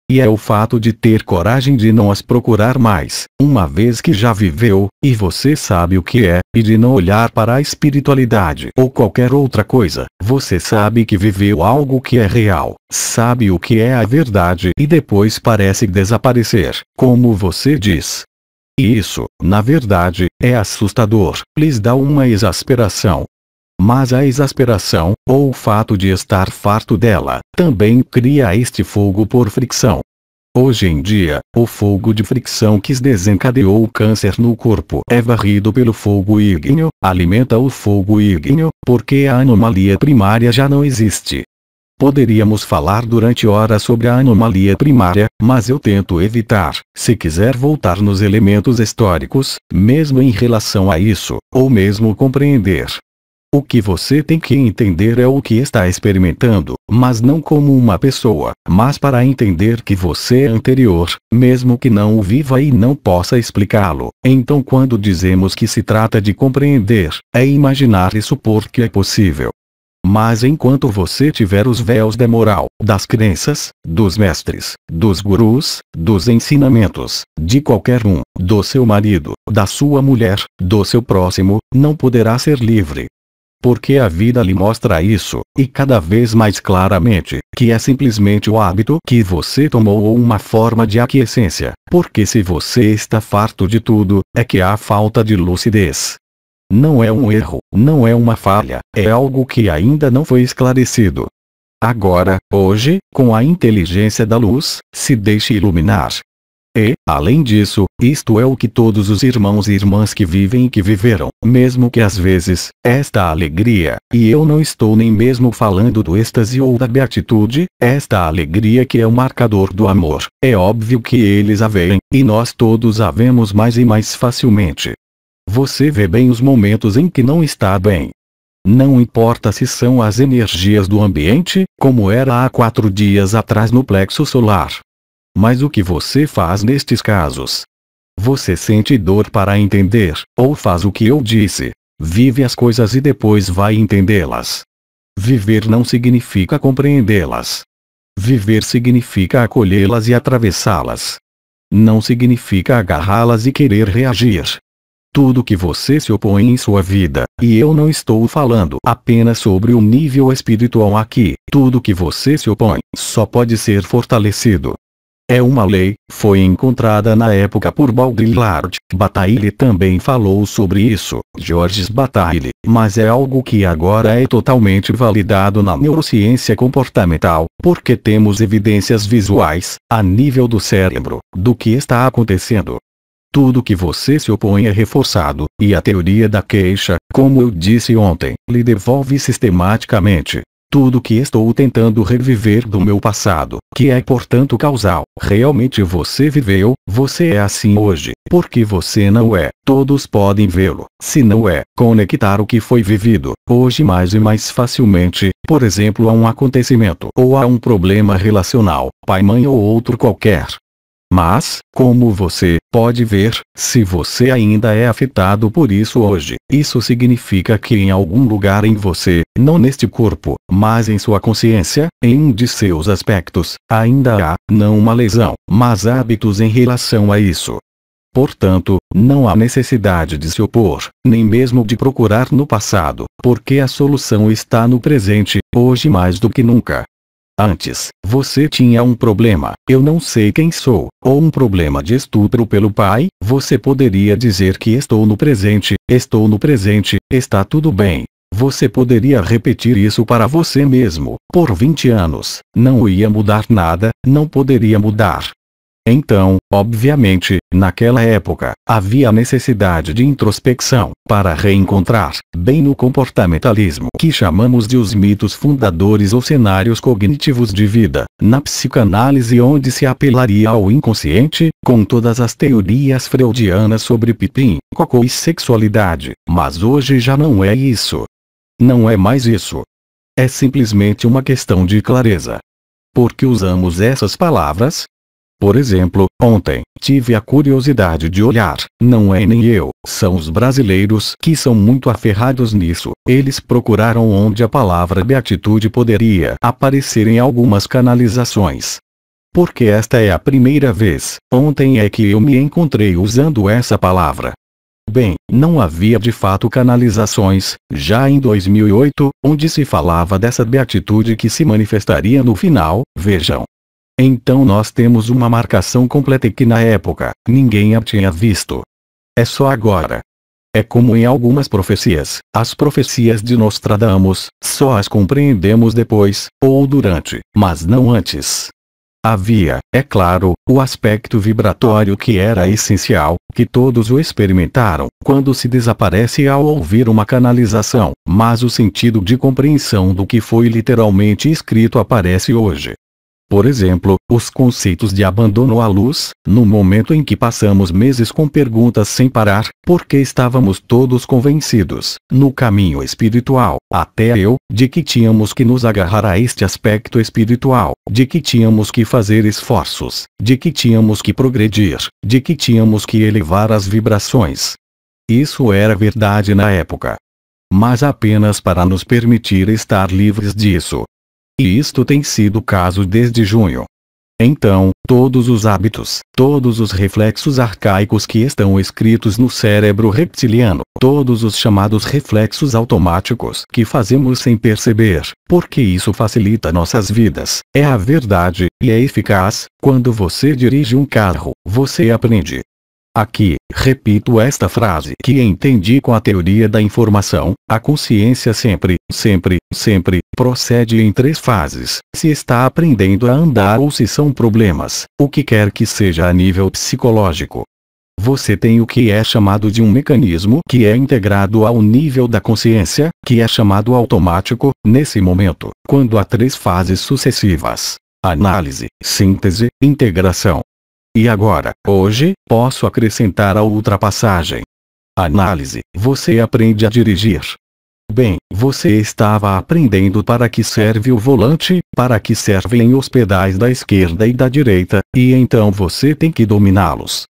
E é o fato de ter coragem de não as procurar mais, uma vez que já viveu, e você sabe o que é, e de não olhar para a espiritualidade ou qualquer outra coisa. Você sabe que viveu algo que é real, sabe o que é a verdade e depois parece desaparecer, como você diz. E isso, na verdade, é assustador, lhes dá uma exasperação. Mas a exasperação, ou o fato de estar farto dela, também cria este fogo por fricção. Hoje em dia, o fogo de fricção que desencadeou o câncer no corpo é varrido pelo fogo ígneo, alimenta o fogo ígneo, porque a anomalia primária já não existe. Poderíamos falar durante horas sobre a anomalia primária, mas eu tento evitar, se quiser voltar nos elementos históricos, mesmo em relação a isso, ou mesmo compreender. O que você tem que entender é o que está experimentando, mas não como uma pessoa, mas para entender que você é anterior, mesmo que não o viva e não possa explicá-lo. Então quando dizemos que se trata de compreender, é imaginar e supor que é possível. Mas enquanto você tiver os véus da moral, das crenças, dos mestres, dos gurus, dos ensinamentos, de qualquer um, do seu marido, da sua mulher, do seu próximo, não poderá ser livre. Porque a vida lhe mostra isso, e cada vez mais claramente, que é simplesmente o hábito que você tomou ou uma forma de aquiescência, porque se você está farto de tudo, é que há falta de lucidez. Não é um erro, não é uma falha, é algo que ainda não foi esclarecido. Agora, hoje, com a inteligência da luz, se deixe iluminar. E, além disso, isto é o que todos os irmãos e irmãs que vivem e que viveram, mesmo que às vezes, esta alegria, e eu não estou nem mesmo falando do êxtase ou da beatitude, esta alegria que é o marcador do amor, é óbvio que eles a veem, e nós todos a vemos mais e mais facilmente. Você vê bem os momentos em que não está bem. Não importa se são as energias do ambiente, como era há 4 dias atrás no plexo solar. Mas o que você faz nestes casos? Você sente dor para entender, ou faz o que eu disse. Vive as coisas e depois vai entendê-las. Viver não significa compreendê-las. Viver significa acolhê-las e atravessá-las. Não significa agarrá-las e querer reagir. Tudo que você se opõe em sua vida, e eu não estou falando apenas sobre o nível espiritual aqui, tudo que você se opõe, só pode ser fortalecido. É uma lei, foi encontrada na época por Baudrillard. Bataille também falou sobre isso, Georges Bataille, mas é algo que agora é totalmente validado na neurociência comportamental, porque temos evidências visuais, a nível do cérebro, do que está acontecendo. Tudo que você se opõe é reforçado, e a teoria da queixa, como eu disse ontem, lhe devolve sistematicamente. Tudo que estou tentando reviver do meu passado, que é portanto causal, realmente você viveu, você é assim hoje, porque você não é, todos podem vê-lo, se não é, conectar o que foi vivido, hoje mais e mais facilmente, por exemplo a um acontecimento ou a um problema relacional, pai, mãe ou outro qualquer. Mas, como você pode ver, se você ainda é afetado por isso hoje, isso significa que em algum lugar em você, não neste corpo, mas em sua consciência, em um de seus aspectos, ainda há, não uma lesão, mas hábitos em relação a isso. Portanto, não há necessidade de se opor, nem mesmo de procurar no passado, porque a solução está no presente, hoje mais do que nunca. Antes, você tinha um problema, eu não sei quem sou, ou um problema de estupro pelo pai, você poderia dizer que estou no presente, está tudo bem. Você poderia repetir isso para você mesmo, por 20 anos, não ia mudar nada, não poderia mudar. Então, obviamente, naquela época, havia a necessidade de introspecção, para reencontrar, bem no comportamentalismo que chamamos de os mitos fundadores ou cenários cognitivos de vida, na psicanálise onde se apelaria ao inconsciente, com todas as teorias freudianas sobre pipim, cocô e sexualidade, mas hoje já não é isso. Não é mais isso. É simplesmente uma questão de clareza. Por que usamos essas palavras? Por exemplo, ontem, tive a curiosidade de olhar, não é nem eu, são os brasileiros que são muito aferrados nisso, eles procuraram onde a palavra beatitude poderia aparecer em algumas canalizações. Porque esta é a primeira vez, ontem é que eu me encontrei usando essa palavra. Bem, não havia de fato canalizações, já em 2008, onde se falava dessa beatitude que se manifestaria no final, vejam. Então nós temos uma marcação completa que na época, ninguém a tinha visto. É só agora. É como em algumas profecias, as profecias de Nostradamus, só as compreendemos depois, ou durante, mas não antes. Havia, é claro, o aspecto vibratório que era essencial, que todos o experimentaram, quando se desaparece ao ouvir uma canalização, mas o sentido de compreensão do que foi literalmente escrito aparece hoje. Por exemplo, os conceitos de abandono à luz, no momento em que passamos meses com perguntas sem parar, porque estávamos todos convencidos, no caminho espiritual, até eu, de que tínhamos que nos agarrar a este aspecto espiritual, de que tínhamos que fazer esforços, de que tínhamos que progredir, de que tínhamos que elevar as vibrações. Isso era verdade na época. mas apenas para nos permitir estar livres disso. E isto tem sido o caso desde junho. Então, todos os hábitos, todos os reflexos arcaicos que estão escritos no cérebro reptiliano, todos os chamados reflexos automáticos que fazemos sem perceber, porque isso facilita nossas vidas, é a verdade, e é eficaz. Quando você dirige um carro, você aprende. Aqui, repito esta frase que entendi com a teoria da informação: a consciência sempre, sempre, sempre, procede em 3 fases. Se está aprendendo a andar ou se são problemas, o que quer que seja a nível psicológico. Você tem o que é chamado de um mecanismo que é integrado ao nível da consciência, que é chamado automático, nesse momento, quando há 3 fases sucessivas: análise, síntese, integração. E agora, hoje, posso acrescentar a ultrapassagem. Análise: você aprende a dirigir. Bem, você estava aprendendo para que serve o volante, para que servem os pedais da esquerda e da direita, e então você tem que dominá-los.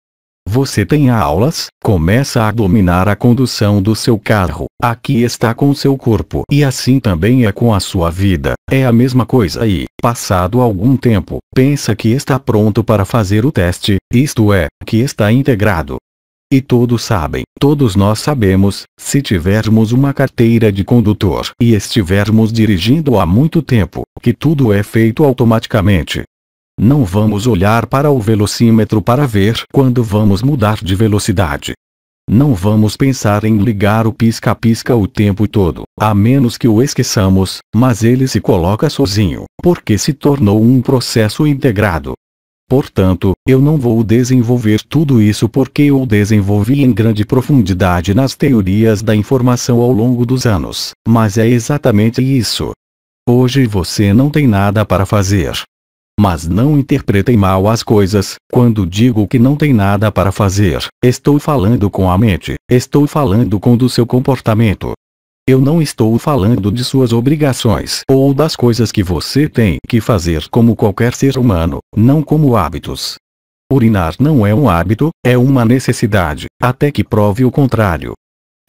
Você tem aulas, começa a dominar a condução do seu carro, aqui está com seu corpo. E assim também é com a sua vida, é a mesma coisa e, passado algum tempo, pensa que está pronto para fazer o teste, isto é, que está integrado. E todos sabem, todos nós sabemos, se tivermos uma carteira de condutor e estivermos dirigindo há muito tempo, que tudo é feito automaticamente. Não vamos olhar para o velocímetro para ver quando vamos mudar de velocidade. Não vamos pensar em ligar o pisca-pisca o tempo todo, a menos que o esqueçamos, mas ele se coloca sozinho, porque se tornou um processo integrado. Portanto, eu não vou desenvolver tudo isso porque eu desenvolvi em grande profundidade nas teorias da informação ao longo dos anos, mas é exatamente isso. Hoje você não tem nada para fazer. Mas não interpretem mal as coisas, quando digo que não tem nada para fazer, estou falando com a mente, estou falando com do seu comportamento. Eu não estou falando de suas obrigações ou das coisas que você tem que fazer como qualquer ser humano, não como hábitos. Urinar não é um hábito, é uma necessidade, até que prove o contrário.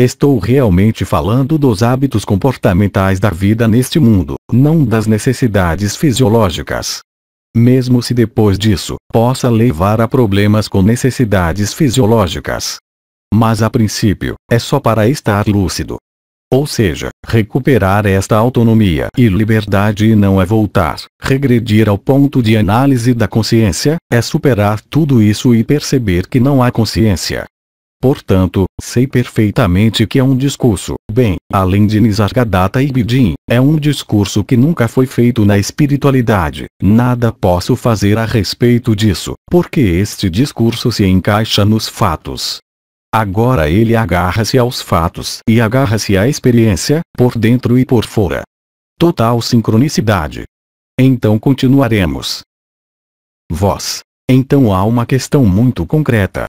Estou realmente falando dos hábitos comportamentais da vida neste mundo, não das necessidades fisiológicas. Mesmo se depois disso, possa levar a problemas com necessidades fisiológicas. Mas a princípio, é só para estar lúcido. Ou seja, recuperar esta autonomia e liberdade e não é voltar, regredir ao ponto de análise da consciência, é superar tudo isso e perceber que não há consciência. Portanto, sei perfeitamente que é um discurso, bem, além de Nisargadatta e Bidin, é um discurso que nunca foi feito na espiritualidade. Nada posso fazer a respeito disso, porque este discurso se encaixa nos fatos. Agora ele agarra-se aos fatos e agarra-se à experiência, por dentro e por fora. Total sincronicidade. Então continuaremos. Voz. Então há uma questão muito concreta.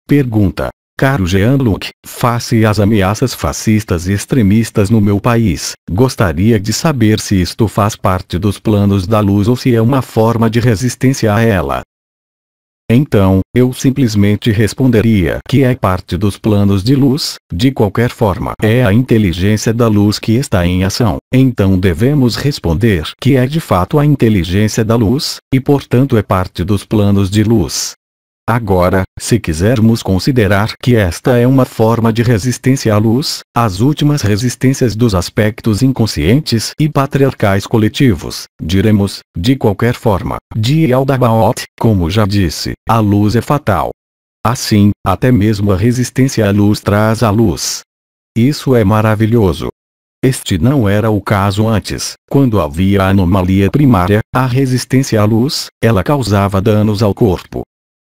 Pergunta. Caro Jean-Luc, face às ameaças fascistas e extremistas no meu país, gostaria de saber se isto faz parte dos planos da luz ou se é uma forma de resistência a ela. Então, eu simplesmente responderia que é parte dos planos de luz, de qualquer forma. É a inteligência da luz que está em ação. Então devemos responder que é de fato a inteligência da luz, e portanto é parte dos planos de luz. Agora, se quisermos considerar que esta é uma forma de resistência à luz, as últimas resistências dos aspectos inconscientes e patriarcais coletivos, diremos, de qualquer forma, de Aldabaoth, como já disse, a luz é fatal. Assim, até mesmo a resistência à luz traz a luz. Isso é maravilhoso. Este não era o caso antes, quando havia a anomalia primária, a resistência à luz, ela causava danos ao corpo.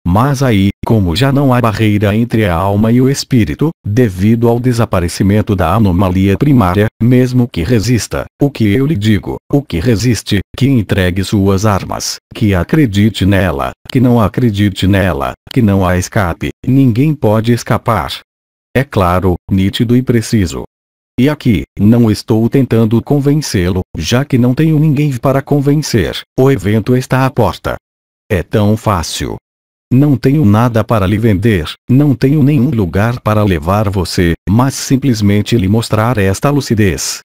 Mas aí, como já não há barreira entre a alma e o espírito, devido ao desaparecimento da anomalia primária, mesmo que resista, o que eu lhe digo, o que resiste, que entregue suas armas, que acredite nela, que não acredite nela, que não há escape, ninguém pode escapar. É claro, nítido e preciso. E aqui, não estou tentando convencê-lo, já que não tenho ninguém para convencer, o evento está à porta. É tão fácil. Não tenho nada para lhe vender, não tenho nenhum lugar para levar você, mas simplesmente lhe mostrar esta lucidez.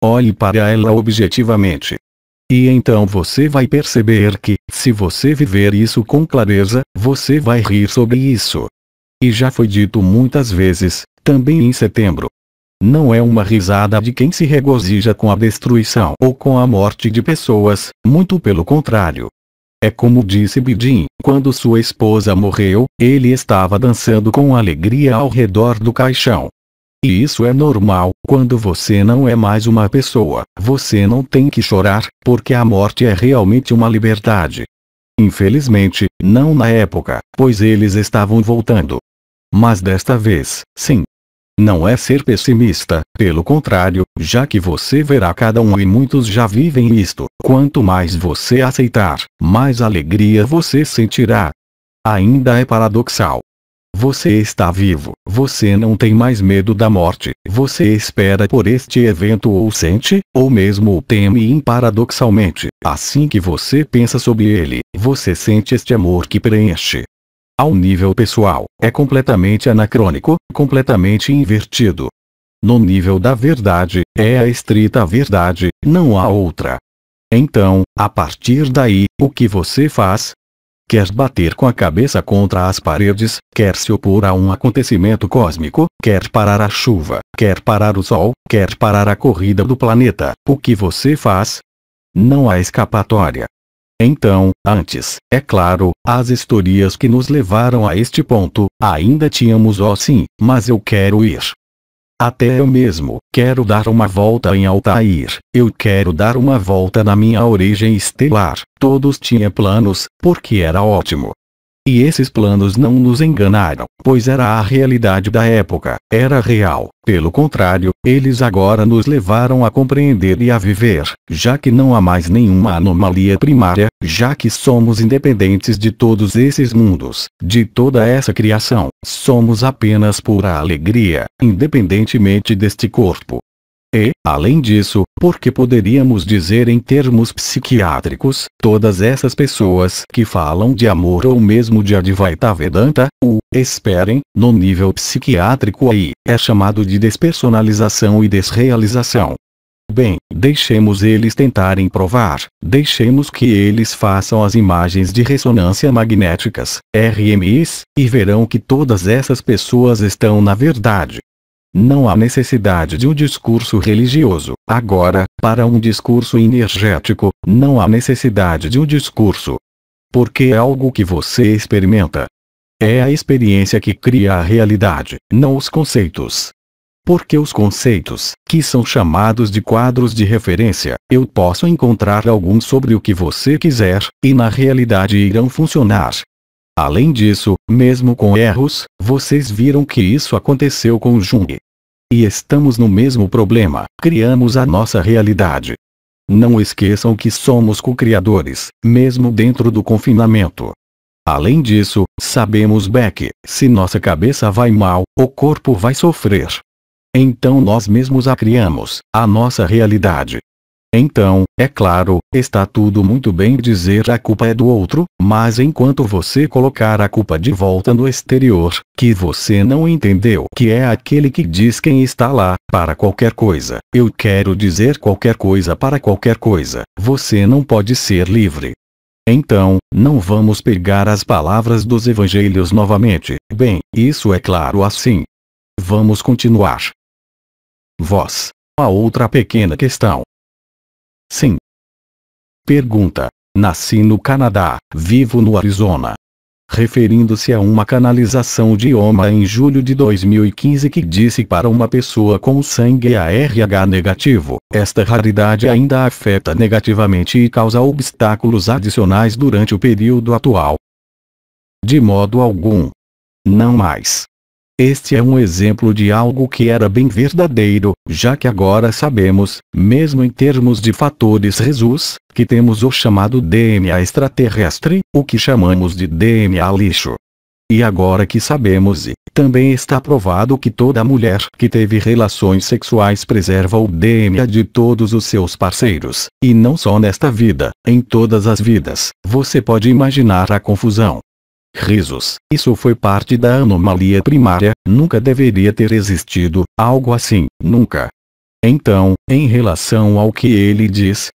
Olhe para ela objetivamente. E então você vai perceber que, se você viver isso com clareza, você vai rir sobre isso. E já foi dito muitas vezes, também em setembro. Não é uma risada de quem se regozija com a destruição ou com a morte de pessoas, muito pelo contrário. É como disse Bidin, quando sua esposa morreu, ele estava dançando com alegria ao redor do caixão. E isso é normal, quando você não é mais uma pessoa, você não tem que chorar, porque a morte é realmente uma liberdade. Infelizmente, não na época, pois eles estavam voltando. Mas desta vez, sim. Não é ser pessimista, pelo contrário, já que você verá cada um e muitos já vivem isto, quanto mais você aceitar, mais alegria você sentirá. Ainda é paradoxal. Você está vivo, você não tem mais medo da morte, você espera por este evento ou sente, ou mesmo o teme paradoxalmente, assim que você pensa sobre ele, você sente este amor que preenche. Ao nível pessoal, é completamente anacrônico, completamente invertido. No nível da verdade, é a estrita verdade, não há outra. Então, a partir daí, o que você faz? Quer bater com a cabeça contra as paredes, quer se opor a um acontecimento cósmico, quer parar a chuva, quer parar o sol, quer parar a corrida do planeta, o que você faz? Não há escapatória. Então, antes, é claro, as histórias que nos levaram a este ponto, ainda tínhamos sim, mas eu quero ir. Até eu mesmo, quero dar uma volta em Altair, eu quero dar uma volta na minha origem estelar, todos tinham planos, porque era ótimo. E esses planos não nos enganaram, pois era a realidade da época, era real. Pelo contrário, eles agora nos levaram a compreender e a viver, já que não há mais nenhuma anomalia primária, já que somos independentes de todos esses mundos, de toda essa criação, somos apenas pura alegria, independentemente deste corpo. E, além disso, porque poderíamos dizer em termos psiquiátricos, todas essas pessoas que falam de amor ou mesmo de Advaita Vedanta, esperem, no nível psiquiátrico aí, é chamado de despersonalização e desrealização. Bem, deixemos eles tentarem provar, deixemos que eles façam as imagens de ressonância magnéticas, RMIs, e verão que todas essas pessoas estão na verdade. Não há necessidade de um discurso religioso. Agora, para um discurso energético, não há necessidade de um discurso. Porque é algo que você experimenta. É a experiência que cria a realidade, não os conceitos. Porque os conceitos, que são chamados de quadros de referência, eu posso encontrar alguns sobre o que você quiser, e na realidade irão funcionar. Além disso, mesmo com erros, vocês viram que isso aconteceu com Jung. E estamos no mesmo problema, criamos a nossa realidade. Não esqueçam que somos co-criadores, mesmo dentro do confinamento. Além disso, sabemos bem que, se nossa cabeça vai mal, o corpo vai sofrer. Então nós mesmos a criamos, a nossa realidade. Então, é claro, está tudo muito bem dizer a culpa é do outro, mas enquanto você colocar a culpa de volta no exterior, que você não entendeu que é aquele que diz quem está lá, para qualquer coisa, eu quero dizer qualquer coisa para qualquer coisa, você não pode ser livre. Então, não vamos pegar as palavras dos evangelhos novamente, bem, isso é claro assim. Vamos continuar. Vós. A outra pequena questão. Sim. Pergunta. Nasci no Canadá, vivo no Arizona. Referindo-se a uma canalização de Oma em julho de 2015 que disse para uma pessoa com sangue ARH negativo, esta raridade ainda afeta negativamente e causa obstáculos adicionais durante o período atual. De modo algum. Não mais. Este é um exemplo de algo que era bem verdadeiro, já que agora sabemos, mesmo em termos de fatores resus, que temos o chamado DNA extraterrestre, o que chamamos de DNA lixo. E agora que sabemos também está provado que toda mulher que teve relações sexuais preserva o DNA de todos os seus parceiros, e não só nesta vida, em todas as vidas, você pode imaginar a confusão. Risos. Isso foi parte da anomalia primária, nunca deveria ter existido algo assim, nunca. Então, em relação ao que ele diz,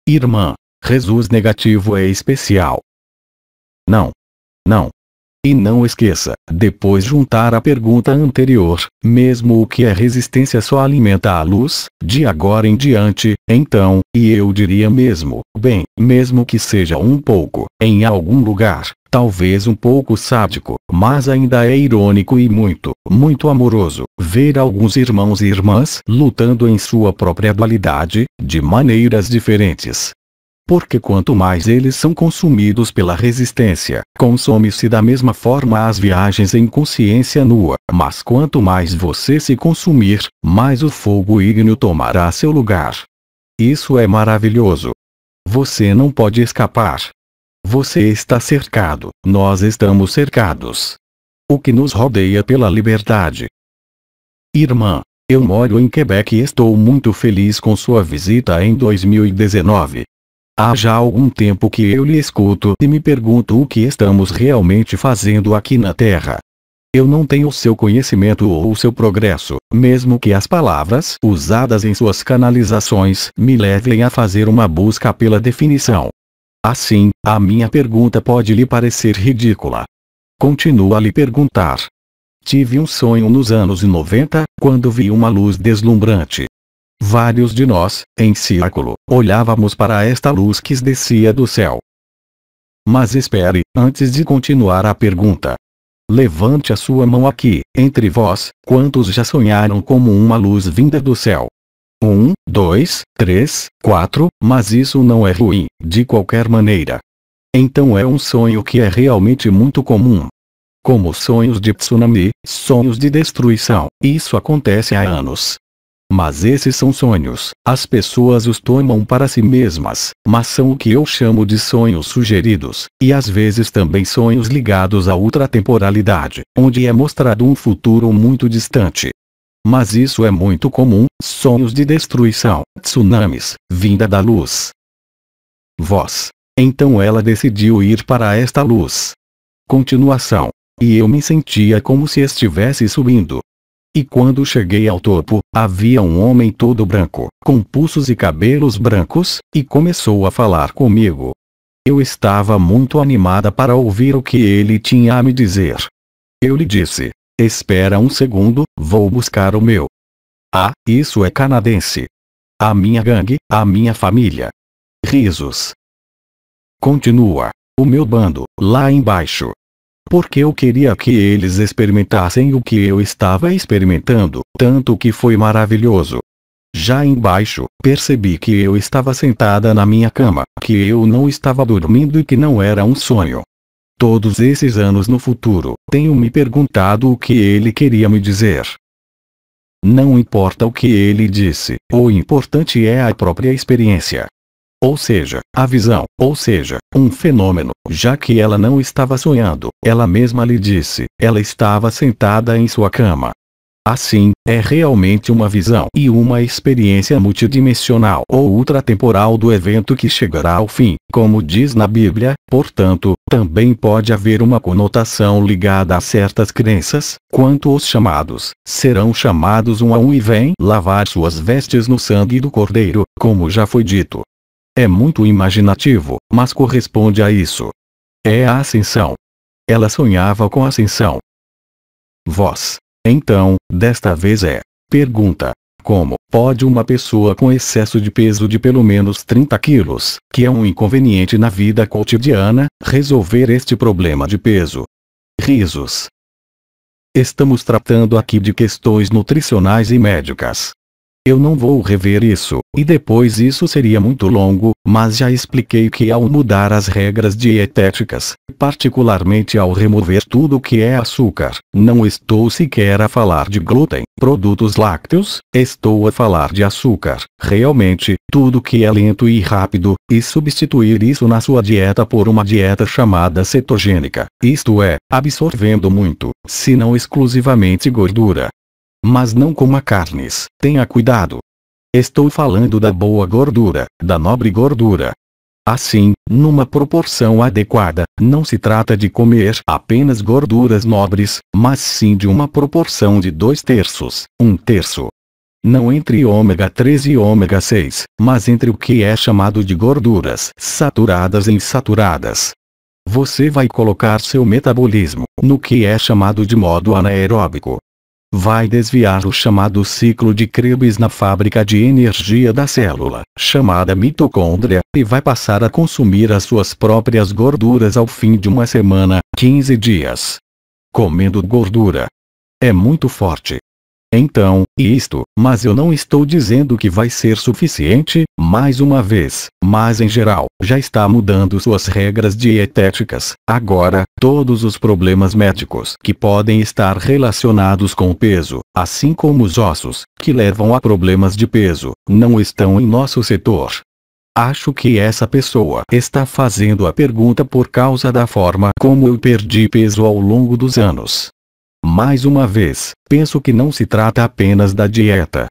irmã, Jesus negativo é especial. Não. Não. E não esqueça, depois juntar a pergunta anterior, mesmo o que é resistência só alimenta a luz, de agora em diante, então, e eu diria mesmo, bem, mesmo que seja um pouco, em algum lugar, talvez um pouco sádico, mas ainda é irônico e muito, muito amoroso, ver alguns irmãos e irmãs lutando em sua própria dualidade, de maneiras diferentes. Porque quanto mais eles são consumidos pela resistência, consome-se da mesma forma as viagens em consciência nua, mas quanto mais você se consumir, mais o fogo ígneo tomará seu lugar. Isso é maravilhoso. Você não pode escapar. Você está cercado, nós estamos cercados. O que nos rodeia pela liberdade. Irmã, eu moro em Quebec e estou muito feliz com sua visita em 2019. Há já algum tempo que eu lhe escuto e me pergunto o que estamos realmente fazendo aqui na Terra. Eu não tenho seu conhecimento ou seu progresso, mesmo que as palavras usadas em suas canalizações me levem a fazer uma busca pela definição. Assim, a minha pergunta pode lhe parecer ridícula. Continuo a lhe perguntar. Tive um sonho nos anos 90, quando vi uma luz deslumbrante. Vários de nós, em círculo, olhávamos para esta luz que descia do céu. Mas espere, antes de continuar a pergunta. Levante a sua mão aqui, entre vós, quantos já sonharam como uma luz vinda do céu? 1, 2, 3, 4, mas isso não é ruim, de qualquer maneira. Então é um sonho que é realmente muito comum. Como sonhos de tsunami, sonhos de destruição, isso acontece há anos. Mas esses são sonhos, as pessoas os tomam para si mesmas, mas são o que eu chamo de sonhos sugeridos, e às vezes também sonhos ligados à ultratemporalidade, onde é mostrado um futuro muito distante. Mas isso é muito comum, sonhos de destruição, tsunamis, vinda da luz. Voz. Então ela decidiu ir para esta luz. Continuação. E eu me sentia como se estivesse subindo. E quando cheguei ao topo, havia um homem todo branco, com pulsos e cabelos brancos, e começou a falar comigo. Eu estava muito animada para ouvir o que ele tinha a me dizer. Eu lhe disse: espera um segundo, vou buscar o meu. Ah, isso é canadense. A minha gangue, a minha família. Risos. Continua. O meu bando, lá embaixo. Porque eu queria que eles experimentassem o que eu estava experimentando, tanto que foi maravilhoso. Já embaixo, percebi que eu estava sentada na minha cama, que eu não estava dormindo e que não era um sonho. Todos esses anos no futuro, tenho me perguntado o que ele queria me dizer. Não importa o que ele disse, o importante é a própria experiência. Ou seja, a visão, ou seja, um fenômeno, já que ela não estava sonhando, ela mesma lhe disse, ela estava sentada em sua cama. Assim, é realmente uma visão e uma experiência multidimensional ou ultratemporal do evento que chegará ao fim, como diz na Bíblia, portanto, também pode haver uma conotação ligada a certas crenças, quanto os chamados, serão chamados um a um e vêm lavar suas vestes no sangue do Cordeiro, como já foi dito. É muito imaginativo, mas corresponde a isso. É a ascensão. Ela sonhava com a ascensão. Voz. Então, desta vez é. Pergunta. Como pode uma pessoa com excesso de peso de pelo menos 30 quilos, que é um inconveniente na vida cotidiana, resolver este problema de peso? Risos. Estamos tratando aqui de questões nutricionais e médicas. Eu não vou rever isso, e depois isso seria muito longo, mas já expliquei que ao mudar as regras dietéticas, particularmente ao remover tudo o que é açúcar, não estou sequer a falar de glúten, produtos lácteos, estou a falar de açúcar, realmente, tudo que é lento e rápido, e substituir isso na sua dieta por uma dieta chamada cetogênica, isto é, absorvendo muito, se não exclusivamente gordura. Mas não coma carnes, tenha cuidado. Estou falando da boa gordura, da nobre gordura. Assim, numa proporção adequada, não se trata de comer apenas gorduras nobres, mas sim de uma proporção de 2/3, 1/3. Não entre ômega 3 e ômega 6, mas entre o que é chamado de gorduras saturadas e insaturadas. Você vai colocar seu metabolismo no que é chamado de modo anaeróbico. Vai desviar o chamado ciclo de Krebs na fábrica de energia da célula, chamada mitocôndria, e vai passar a consumir as suas próprias gorduras ao fim de uma semana, 15 dias. Comendo gordura. É muito forte. Então, mas eu não estou dizendo que vai ser suficiente, mais uma vez, mas em geral, já está mudando suas regras dietéticas. Agora, todos os problemas médicos que podem estar relacionados com o peso, assim como os ossos, que levam a problemas de peso, não estão em nosso setor. Acho que essa pessoa está fazendo a pergunta por causa da forma como eu perdi peso ao longo dos anos. Mais uma vez, penso que não se trata apenas da dieta.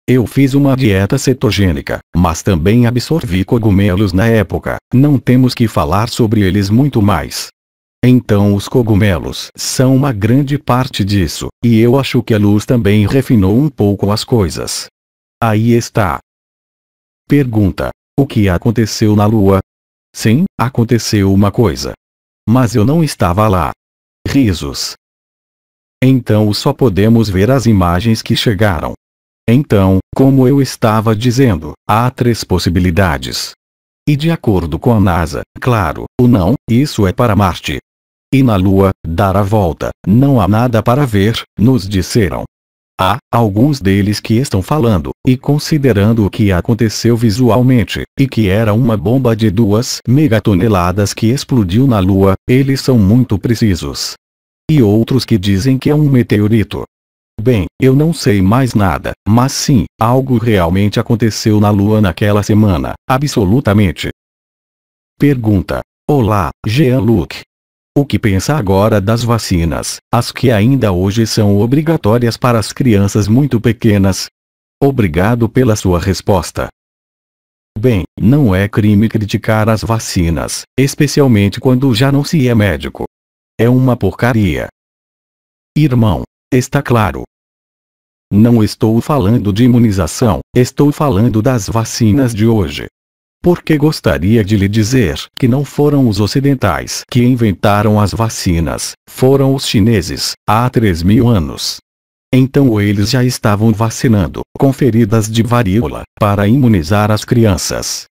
Eu fiz uma dieta cetogênica, mas também absorvi cogumelos na época, não temos que falar sobre eles muito mais. Então os cogumelos são uma grande parte disso, e eu acho que a luz também refinou um pouco as coisas. Aí está. Pergunta: o que aconteceu na Lua? Sim, aconteceu uma coisa. Mas eu não estava lá. Risos. Então só podemos ver as imagens que chegaram. Então, como eu estava dizendo, há 3 possibilidades. E de acordo com a NASA, claro, o não, isso é para Marte. E na Lua, dar a volta, não há nada para ver, nos disseram. Há alguns deles que estão falando, e considerando o que aconteceu visualmente, e que era uma bomba de 2 megatoneladas que explodiu na Lua, eles são muito precisos. E outros que dizem que é um meteorito. Bem, eu não sei mais nada, mas sim, algo realmente aconteceu na Lua naquela semana, absolutamente. Pergunta: olá, Jean-Luc. O que pensa agora das vacinas, as que ainda hoje são obrigatórias para as crianças muito pequenas? Obrigado pela sua resposta. Bem, não é crime criticar as vacinas, especialmente quando já não se é médico. É uma porcaria. Irmão, está claro. Não estou falando de imunização, estou falando das vacinas de hoje. Porque gostaria de lhe dizer que não foram os ocidentais que inventaram as vacinas, foram os chineses, há 3.000 anos. Então eles já estavam vacinando, com feridas de varíola, para imunizar as crianças.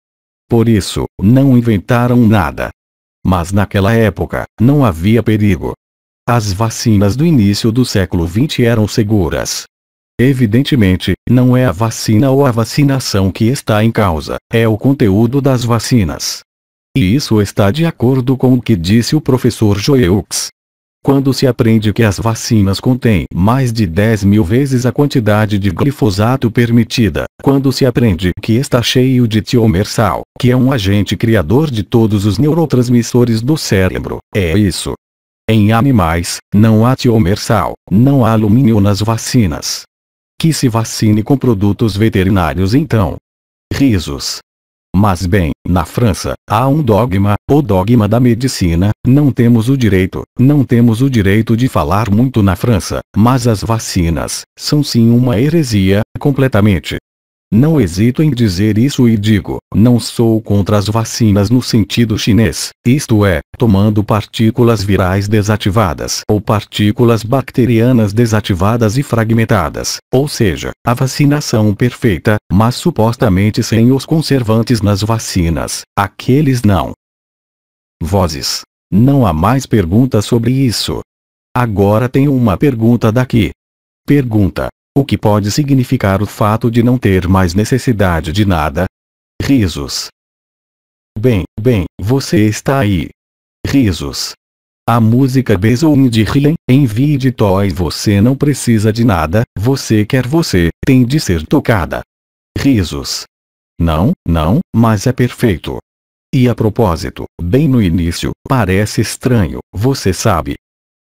Por isso, não inventaram nada. Mas naquela época, não havia perigo. As vacinas do início do século XX eram seguras. Evidentemente, não é a vacina ou a vacinação que está em causa, é o conteúdo das vacinas. E isso está de acordo com o que disse o professor Joeux. Quando se aprende que as vacinas contêm mais de 10.000 vezes a quantidade de glifosato permitida, quando se aprende que está cheio de tiomersal, que é um agente criador de todos os neurotransmissores do cérebro, é isso. Em animais, não há tiomersal, não há alumínio nas vacinas. Que se vacine com produtos veterinários então. Risos. Mas bem, na França, há um dogma, o dogma da medicina, não temos o direito de falar muito na França, mas as vacinas, são sim uma heresia, completamente. Não hesito em dizer isso e digo, não sou contra as vacinas no sentido chinês, isto é, tomando partículas virais desativadas ou partículas bacterianas desativadas e fragmentadas, ou seja, a vacinação perfeita, mas supostamente sem os conservantes nas vacinas, aqueles não. Vozes. Não há mais perguntas sobre isso. Agora tenho uma pergunta daqui. Pergunta: o que pode significar o fato de não ter mais necessidade de nada? Risos. Bem, você está aí. Risos. A música Bezoin de Rien, envie de Toy, você não precisa de nada, você tem de ser tocada. Risos. Não, mas é perfeito. E a propósito, bem no início, parece estranho, você sabe.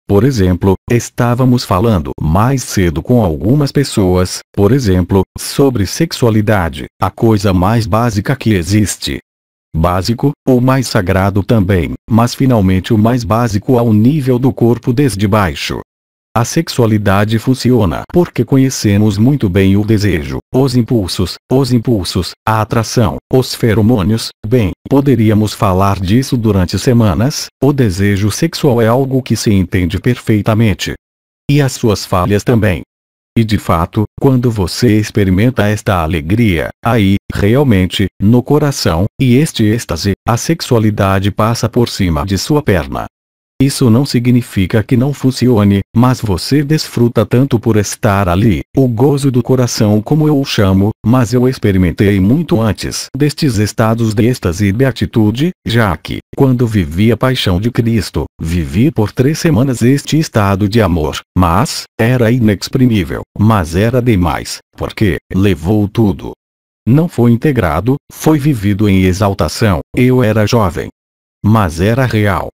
Por exemplo, estávamos falando mais cedo com algumas pessoas, por exemplo, sobre sexualidade, a coisa mais básica que existe. básico, o mais sagrado também, mas finalmente o mais básico ao nível do corpo desde baixo. A sexualidade funciona porque conhecemos muito bem o desejo, os impulsos, a atração, os feromônios. Bem, poderíamos falar disso durante semanas. O desejo sexual é algo que se entende perfeitamente. E as suas falhas também. E de fato, quando você experimenta esta alegria, aí, realmente, no coração, e este êxtase, a sexualidade passa por cima de sua perna. Isso não significa que não funcione, mas você desfruta tanto por estar ali, o gozo do coração como eu o chamo, mas eu experimentei muito antes destes estados de êxtase e beatitude, já que, quando vivi a paixão de Cristo, vivi por 3 semanas este estado de amor, mas, era inexprimível, mas era demais, porque, levou tudo. Não foi integrado, foi vivido em exaltação, eu era jovem. Mas era real.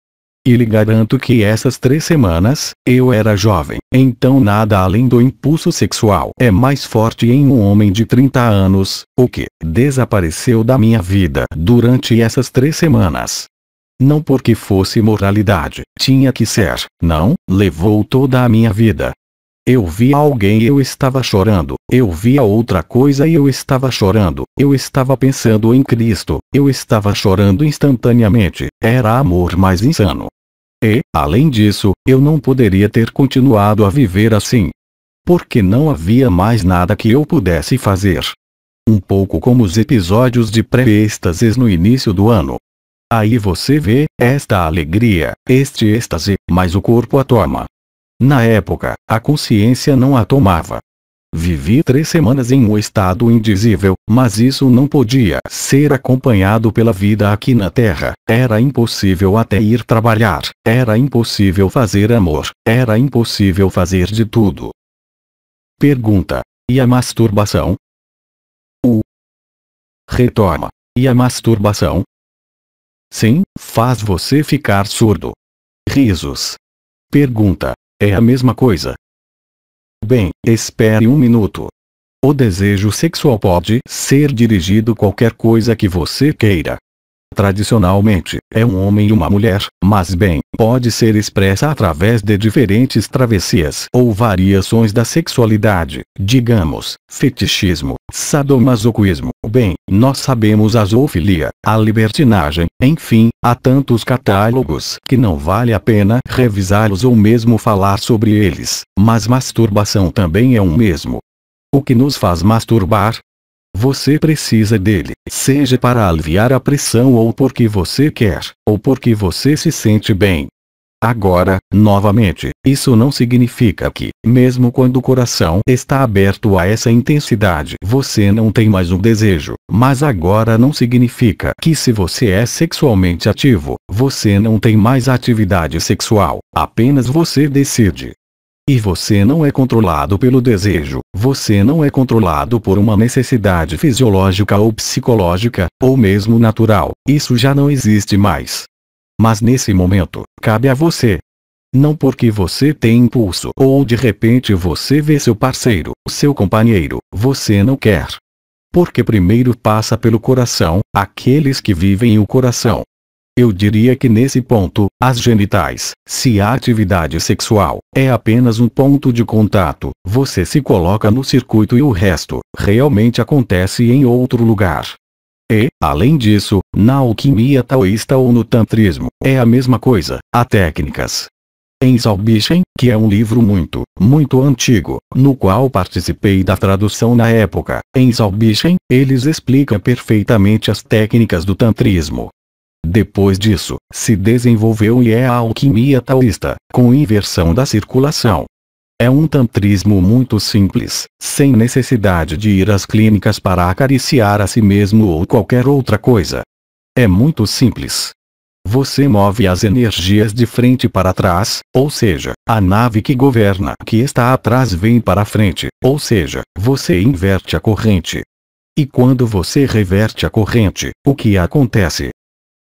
E lhe garanto que essas 3 semanas, eu era jovem, então nada além do impulso sexual é mais forte em um homem de 30 anos, o que desapareceu da minha vida durante essas 3 semanas. Não porque fosse moralidade, tinha que ser, não, levou toda a minha vida. Eu via alguém e eu estava chorando, eu via outra coisa e eu estava chorando, eu estava pensando em Cristo, eu estava chorando instantaneamente, era amor mais insano. E, além disso, eu não poderia ter continuado a viver assim. Porque não havia mais nada que eu pudesse fazer. Um pouco como os episódios de pré-êxtases no início do ano. Aí você vê, esta alegria, este êxtase, mas o corpo a toma. Na época, a consciência não a tomava. Vivi 3 semanas em um estado indizível, mas isso não podia ser acompanhado pela vida aqui na Terra. Era impossível até ir trabalhar, era impossível fazer amor, era impossível fazer de tudo. Pergunta: e a masturbação? Retoma: e a masturbação? Sim, faz você ficar surdo. Risos. Pergunta: é a mesma coisa? Bem, espere um minuto. O desejo sexual pode ser dirigido qualquer coisa que você queira. Tradicionalmente, é um homem e uma mulher, mas bem, pode ser expressa através de diferentes travessias ou variações da sexualidade, digamos, fetichismo, sadomasoquismo. Bem, nós sabemos a zoofilia, a libertinagem, enfim, há tantos catálogos que não vale a pena revisá-los ou mesmo falar sobre eles, mas masturbação também é um mesmo. O que nos faz masturbar? Você precisa dele, seja para aliviar a pressão ou porque você quer, ou porque você se sente bem. Agora, novamente, isso não significa que, mesmo quando o coração está aberto a essa intensidade, você não tem mais um desejo, mas agora não significa que se você é sexualmente ativo, você não tem mais atividade sexual, apenas você decide. E você não é controlado pelo desejo, você não é controlado por uma necessidade fisiológica ou psicológica, ou mesmo natural, isso já não existe mais. Mas nesse momento, cabe a você. Não porque você tem impulso ou de repente você vê seu parceiro, seu companheiro, você não quer. Porque primeiro passa pelo coração, aqueles que vivem o coração. Eu diria que nesse ponto, as genitais, se a atividade sexual é apenas um ponto de contato, você se coloca no circuito e o resto realmente acontece em outro lugar. E, além disso, na alquimia taoísta ou no tantrismo, é a mesma coisa, há técnicas. Em Zalbishen, que é um livro muito antigo, no qual participei da tradução na época, em Zalbishen, eles explicam perfeitamente as técnicas do tantrismo. Depois disso, se desenvolveu e é a alquimia taoísta, com inversão da circulação. É um tantrismo muito simples, sem necessidade de ir às clínicas para acariciar a si mesmo ou qualquer outra coisa. É muito simples. Você move as energias de frente para trás, ou seja, a nave que governa que está atrás vem para frente, ou seja, você inverte a corrente. E quando você reverte a corrente, o que acontece?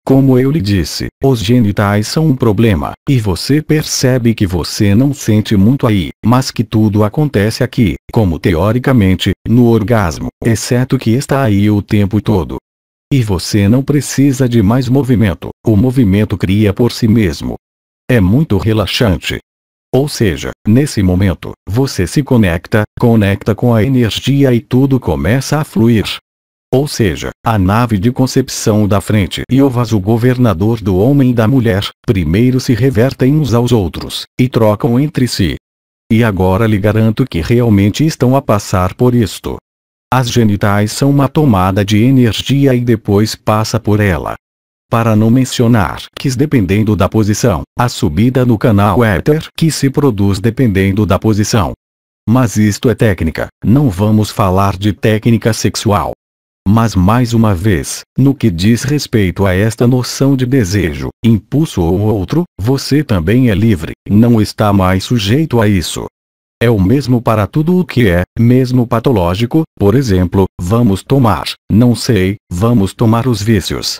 Como eu lhe disse, os genitais são um problema, e você percebe que você não sente muito aí, mas que tudo acontece aqui, como teoricamente, no orgasmo, exceto que está aí o tempo todo. E você não precisa de mais movimento, o movimento cria por si mesmo. É muito relaxante. Ou seja, nesse momento, você se conecta com a energia e tudo começa a fluir. Ou seja, a nave de concepção da frente e o vaso governador do homem e da mulher, primeiro se revertem uns aos outros, e trocam entre si. E agora lhe garanto que realmente estão a passar por isto. As genitais são uma tomada de energia e depois passa por ela. Para não mencionar que dependendo da posição, a subida no canal éter que se produz dependendo da posição. Mas isto é técnica, não vamos falar de técnica sexual. Mas mais uma vez, no que diz respeito a esta noção de desejo, impulso ou outro, você também é livre, não está mais sujeito a isso. É o mesmo para tudo o que é, mesmo patológico, por exemplo, vamos tomar os vícios.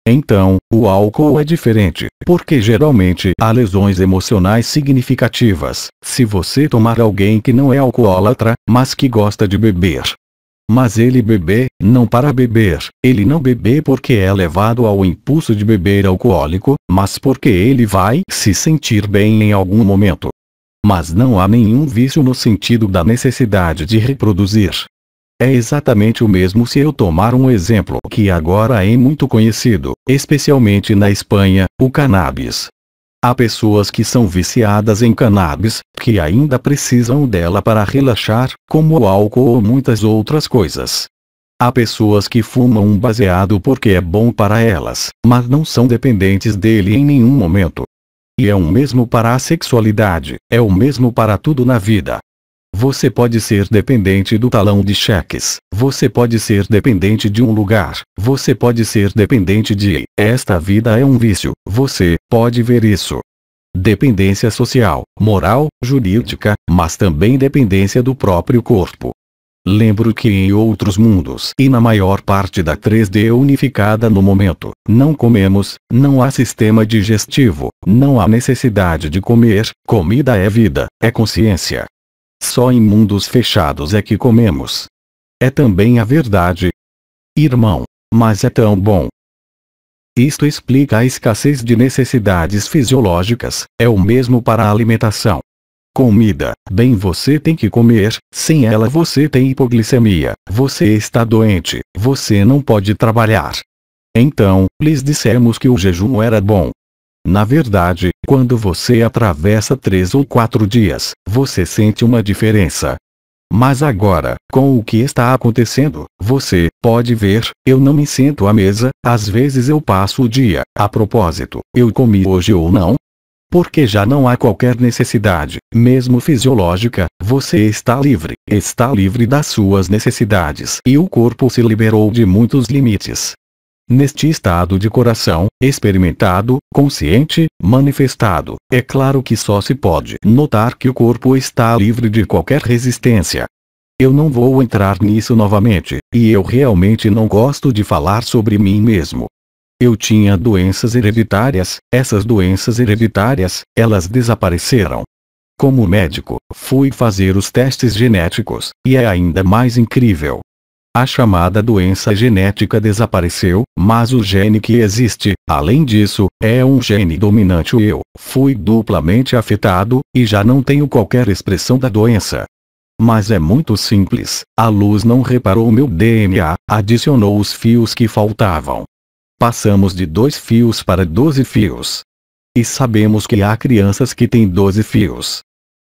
Então, o álcool é diferente, porque geralmente há lesões emocionais significativas, se você tomar alguém que não é alcoólatra, mas que gosta de beber. Mas ele bebe, não para beber, ele não bebe porque é levado ao impulso de beber alcoólico, mas porque ele vai se sentir bem em algum momento. Mas não há nenhum vício no sentido da necessidade de reproduzir. É exatamente o mesmo se eu tomar um exemplo que agora é muito conhecido, especialmente na Espanha, o cannabis. Há pessoas que são viciadas em cannabis, que ainda precisam dela para relaxar, como o álcool ou muitas outras coisas. Há pessoas que fumam um baseado porque é bom para elas, mas não são dependentes dele em nenhum momento. E é o mesmo para a sexualidade, é o mesmo para tudo na vida. Você pode ser dependente do talão de cheques, você pode ser dependente de um lugar, você pode ser dependente de, esta vida é um vício, você pode ver isso. Dependência social, moral, jurídica, mas também dependência do próprio corpo. Lembro que em outros mundos e na maior parte da 3D unificada no momento, não comemos, não há sistema digestivo, não há necessidade de comer, comida é vida, é consciência. Só em mundos fechados é que comemos. É também a verdade. Irmão, mas é tão bom. Isto explica a escassez de necessidades fisiológicas, é o mesmo para a alimentação. Comida, bem você tem que comer, sem ela você tem hipoglicemia, você está doente, você não pode trabalhar. Então, lhes dissemos que o jejum era bom. Na verdade, quando você atravessa 3 ou 4 dias, você sente uma diferença. Mas agora, com o que está acontecendo, você pode ver, eu não me sento à mesa, às vezes eu passo o dia, a propósito, eu comi hoje ou não? Porque já não há qualquer necessidade, mesmo fisiológica, você está livre das suas necessidades e o corpo se liberou de muitos limites. Neste estado de coração, experimentado, consciente, manifestado, é claro que só se pode notar que o corpo está livre de qualquer resistência. Eu não vou entrar nisso novamente, e eu realmente não gosto de falar sobre mim mesmo. Eu tinha doenças hereditárias, essas doenças hereditárias, elas desapareceram. Como médico, fui fazer os testes genéticos, e é ainda mais incrível. A chamada doença genética desapareceu, mas o gene que existe, além disso, é um gene dominante. Eu fui duplamente afetado, e já não tenho qualquer expressão da doença. Mas é muito simples, a luz não reparou meu DNA, adicionou os fios que faltavam. Passamos de 2 fios para 12 fios. E sabemos que há crianças que têm 12 fios.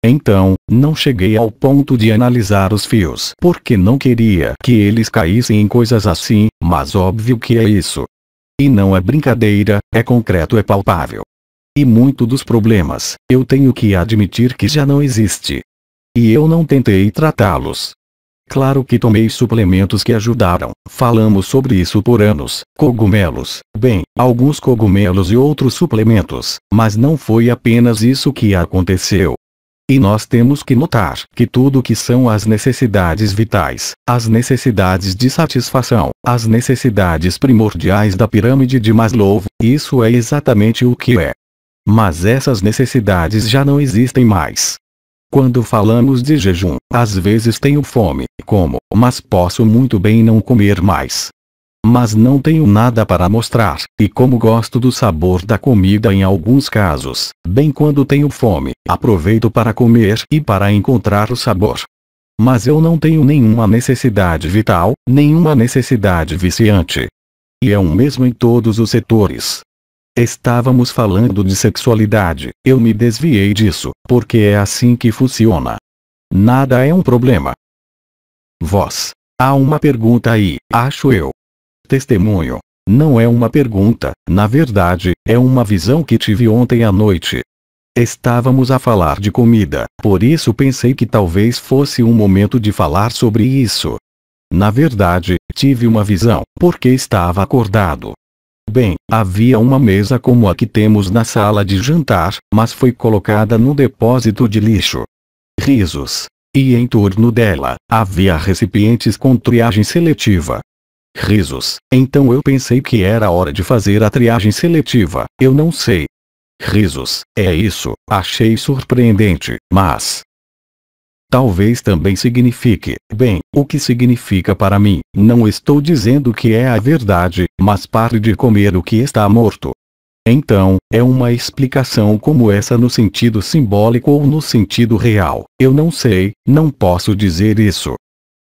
Então, não cheguei ao ponto de analisar os fios porque não queria que eles caíssem em coisas assim, mas óbvio que é isso. E não é brincadeira, é concreto, é palpável. E muito dos problemas, eu tenho que admitir que já não existe. E eu não tentei tratá-los. Claro que tomei suplementos que ajudaram, falamos sobre isso por anos, cogumelos, bem, alguns cogumelos e outros suplementos, mas não foi apenas isso que aconteceu. E nós temos que notar que tudo que são as necessidades vitais, as necessidades de satisfação, as necessidades primordiais da pirâmide de Maslow, isso é exatamente o que é. Mas essas necessidades já não existem mais. Quando falamos de jejum, às vezes tenho fome, como, mas posso muito bem não comer mais. mas não tenho nada para mostrar, e como gosto do sabor da comida em alguns casos, bem quando tenho fome, aproveito para comer e para encontrar o sabor. Mas eu não tenho nenhuma necessidade vital, nenhuma necessidade viciante. E é o mesmo em todos os setores. Estávamos falando de sexualidade, eu me desviei disso, porque é assim que funciona. Nada é um problema. Vós. Há uma pergunta aí, acho eu. Testemunho. Não é uma pergunta, na verdade, é uma visão que tive ontem à noite. Estávamos a falar de comida, por isso pensei que talvez fosse um momento de falar sobre isso. Na verdade, tive uma visão, porque estava acordado. Bem, havia uma mesa como a que temos na sala de jantar, mas foi colocada no depósito de lixo. Risos. E em torno dela, havia recipientes com triagem seletiva. Risos. Então eu pensei que era hora de fazer a triagem seletiva, eu não sei. Risos. É isso, achei surpreendente, mas... talvez também signifique, bem, o que significa para mim, não estou dizendo que é a verdade, mas pare de comer o que está morto. Então, é uma explicação como essa no sentido simbólico ou no sentido real, eu não sei, não posso dizer isso.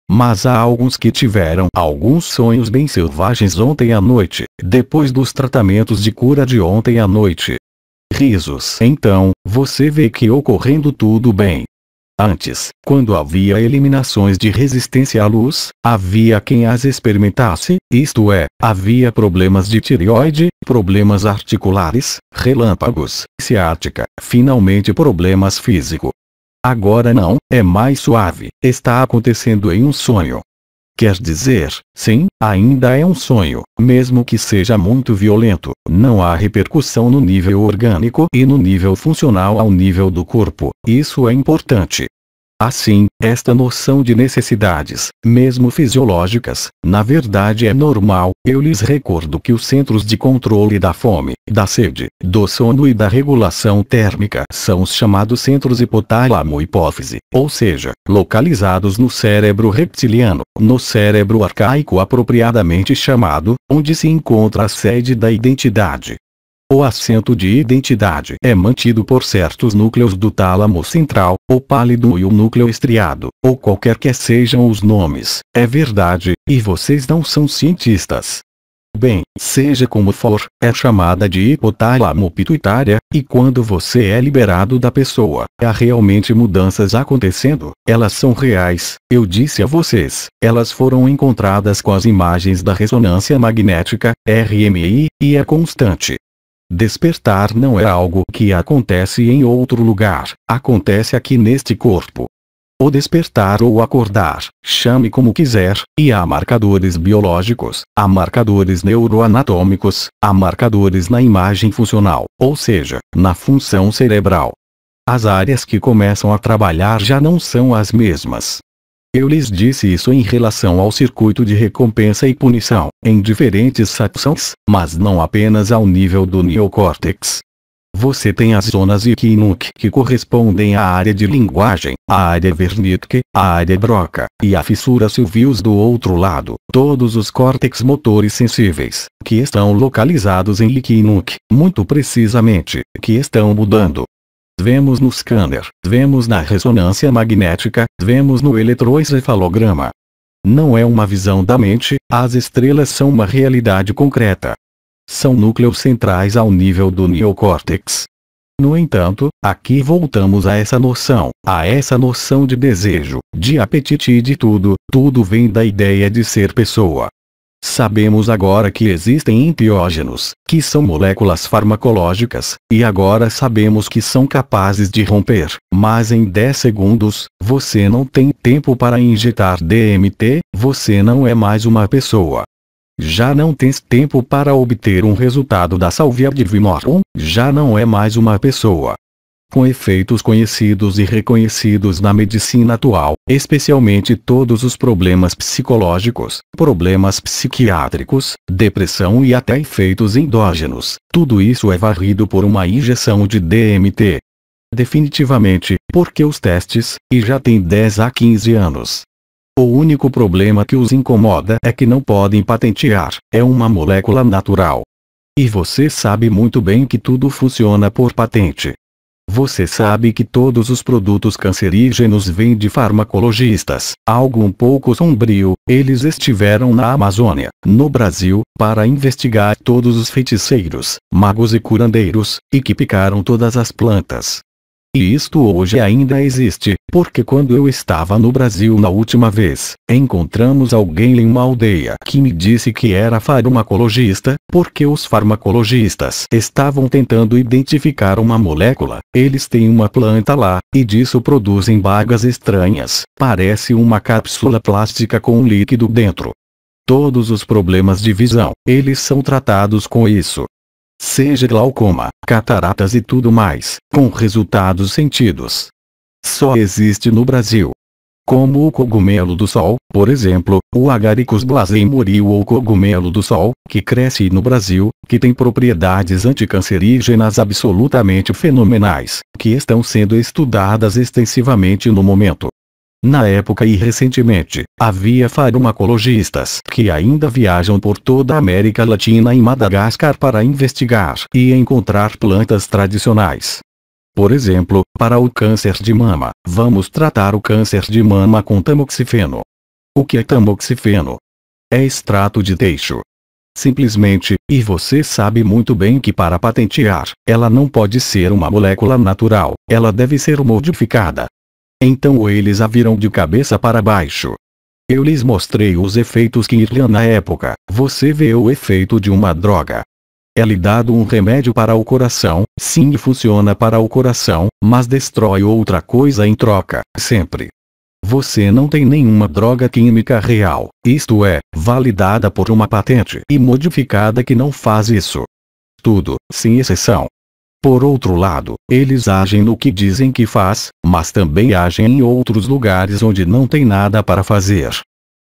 Mas há alguns que tiveram alguns sonhos bem selvagens ontem à noite, depois dos tratamentos de cura de ontem à noite. Risos. Então, você vê que ocorrendo tudo bem. Antes, quando havia eliminações de resistência à luz, havia quem as experimentasse, isto é, havia problemas de tireoide, problemas articulares, relâmpagos, ciática, finalmente problemas físicos. Agora não, é mais suave, está acontecendo em um sonho. Quer dizer, sim, ainda é um sonho, mesmo que seja muito violento, não há repercussão no nível orgânico e no nível funcional ao nível do corpo, isso é importante. Assim, esta noção de necessidades, mesmo fisiológicas, na verdade é normal. Eu lhes recordo que os centros de controle da fome, da sede, do sono e da regulação térmica são os chamados centros hipotálamo-hipófise, ou seja, localizados no cérebro reptiliano, no cérebro arcaico apropriadamente chamado, onde se encontra a sede da identidade. O acento de identidade é mantido por certos núcleos do tálamo central, o pálido e o núcleo estriado, ou qualquer que sejam os nomes, é verdade, e vocês não são cientistas. Bem, seja como for, é chamada de hipotálamo pituitária, e quando você é liberado da pessoa, há realmente mudanças acontecendo, elas são reais, eu disse a vocês, elas foram encontradas com as imagens da ressonância magnética, RMI, e é constante. Despertar não é algo que acontece em outro lugar, acontece aqui neste corpo. O despertar ou acordar, chame como quiser, e há marcadores biológicos, há marcadores neuroanatômicos, há marcadores na imagem funcional, ou seja, na função cerebral. As áreas que começam a trabalhar já não são as mesmas. Eu lhes disse isso em relação ao circuito de recompensa e punição, em diferentes satsangs, mas não apenas ao nível do neocórtex. Você tem as zonas Ikinuk que correspondem à área de linguagem, à área Wernicke, à área Broca, e à fissura Sylvius do outro lado, todos os córtex motores sensíveis, que estão localizados em Ikinuk, muito precisamente, que estão mudando. Vemos no scanner, vemos na ressonância magnética, vemos no eletroencefalograma. Não é uma visão da mente, as estrelas são uma realidade concreta. São núcleos centrais ao nível do neocórtex. No entanto, aqui voltamos a essa noção de desejo, de apetite e de tudo vem da ideia de ser pessoa. Sabemos agora que existem enteógenos, que são moléculas farmacológicas, e agora sabemos que são capazes de romper, mas em 10 segundos, você não tem tempo para injetar DMT, você não é mais uma pessoa. Já não tens tempo para obter um resultado da salvia divinorum, já não é mais uma pessoa. Com efeitos conhecidos e reconhecidos na medicina atual, especialmente todos os problemas psicológicos, problemas psiquiátricos, depressão e até efeitos endógenos, tudo isso é varrido por uma injeção de DMT. Definitivamente, porque os testes, e já tem 10 a 15 anos. O único problema que os incomoda é que não podem patentear, é uma molécula natural. E você sabe muito bem que tudo funciona por patente. Você sabe que todos os produtos cancerígenos vêm de farmacologistas. Algo um pouco sombrio, eles estiveram na Amazônia, no Brasil, para investigar todos os feiticeiros, magos e curandeiros, e que picaram todas as plantas. E isto hoje ainda existe, porque quando eu estava no Brasil na última vez, encontramos alguém em uma aldeia que me disse que era farmacologista, porque os farmacologistas estavam tentando identificar uma molécula. Eles têm uma planta lá, e disso produzem bagas estranhas, parece uma cápsula plástica com um líquido dentro. Todos os problemas de visão, eles são tratados com isso. Seja glaucoma, cataratas e tudo mais, com resultados sentidos. Só existe no Brasil. Como o cogumelo do sol, por exemplo, o Agaricus blasemorio ou cogumelo do sol, que cresce no Brasil, que tem propriedades anticancerígenas absolutamente fenomenais, que estão sendo estudadas extensivamente no momento. Na época e recentemente, havia farmacologistas que ainda viajam por toda a América Latina e Madagascar para investigar e encontrar plantas tradicionais. Por exemplo, para o câncer de mama, vamos tratar o câncer de mama com tamoxifeno. O que é tamoxifeno? É extrato de teixo. Simplesmente, e você sabe muito bem que para patentear, ela não pode ser uma molécula natural, ela deve ser modificada. Então eles a viram de cabeça para baixo. Eu lhes mostrei os efeitos que iriam na época. Você vê o efeito de uma droga. É-lhe dado um remédio para o coração, sim, funciona para o coração, mas destrói outra coisa em troca, sempre. Você não tem nenhuma droga química real, isto é, validada por uma patente e modificada que não faz isso. Tudo, sem exceção. Por outro lado, eles agem no que dizem que faz, mas também agem em outros lugares onde não tem nada para fazer.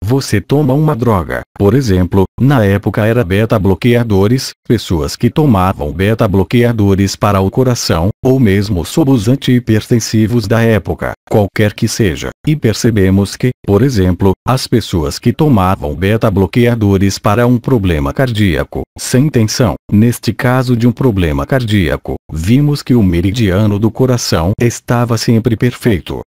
Você toma uma droga, por exemplo, na época era beta-bloqueadores, pessoas que tomavam beta-bloqueadores para o coração, ou mesmo sob os antihipertensivos da época, qualquer que seja, e percebemos que, por exemplo, as pessoas que tomavam beta-bloqueadores para um problema cardíaco, sem tensão, neste caso de um problema cardíaco, vimos que o meridiano do coração estava sempre perfeito.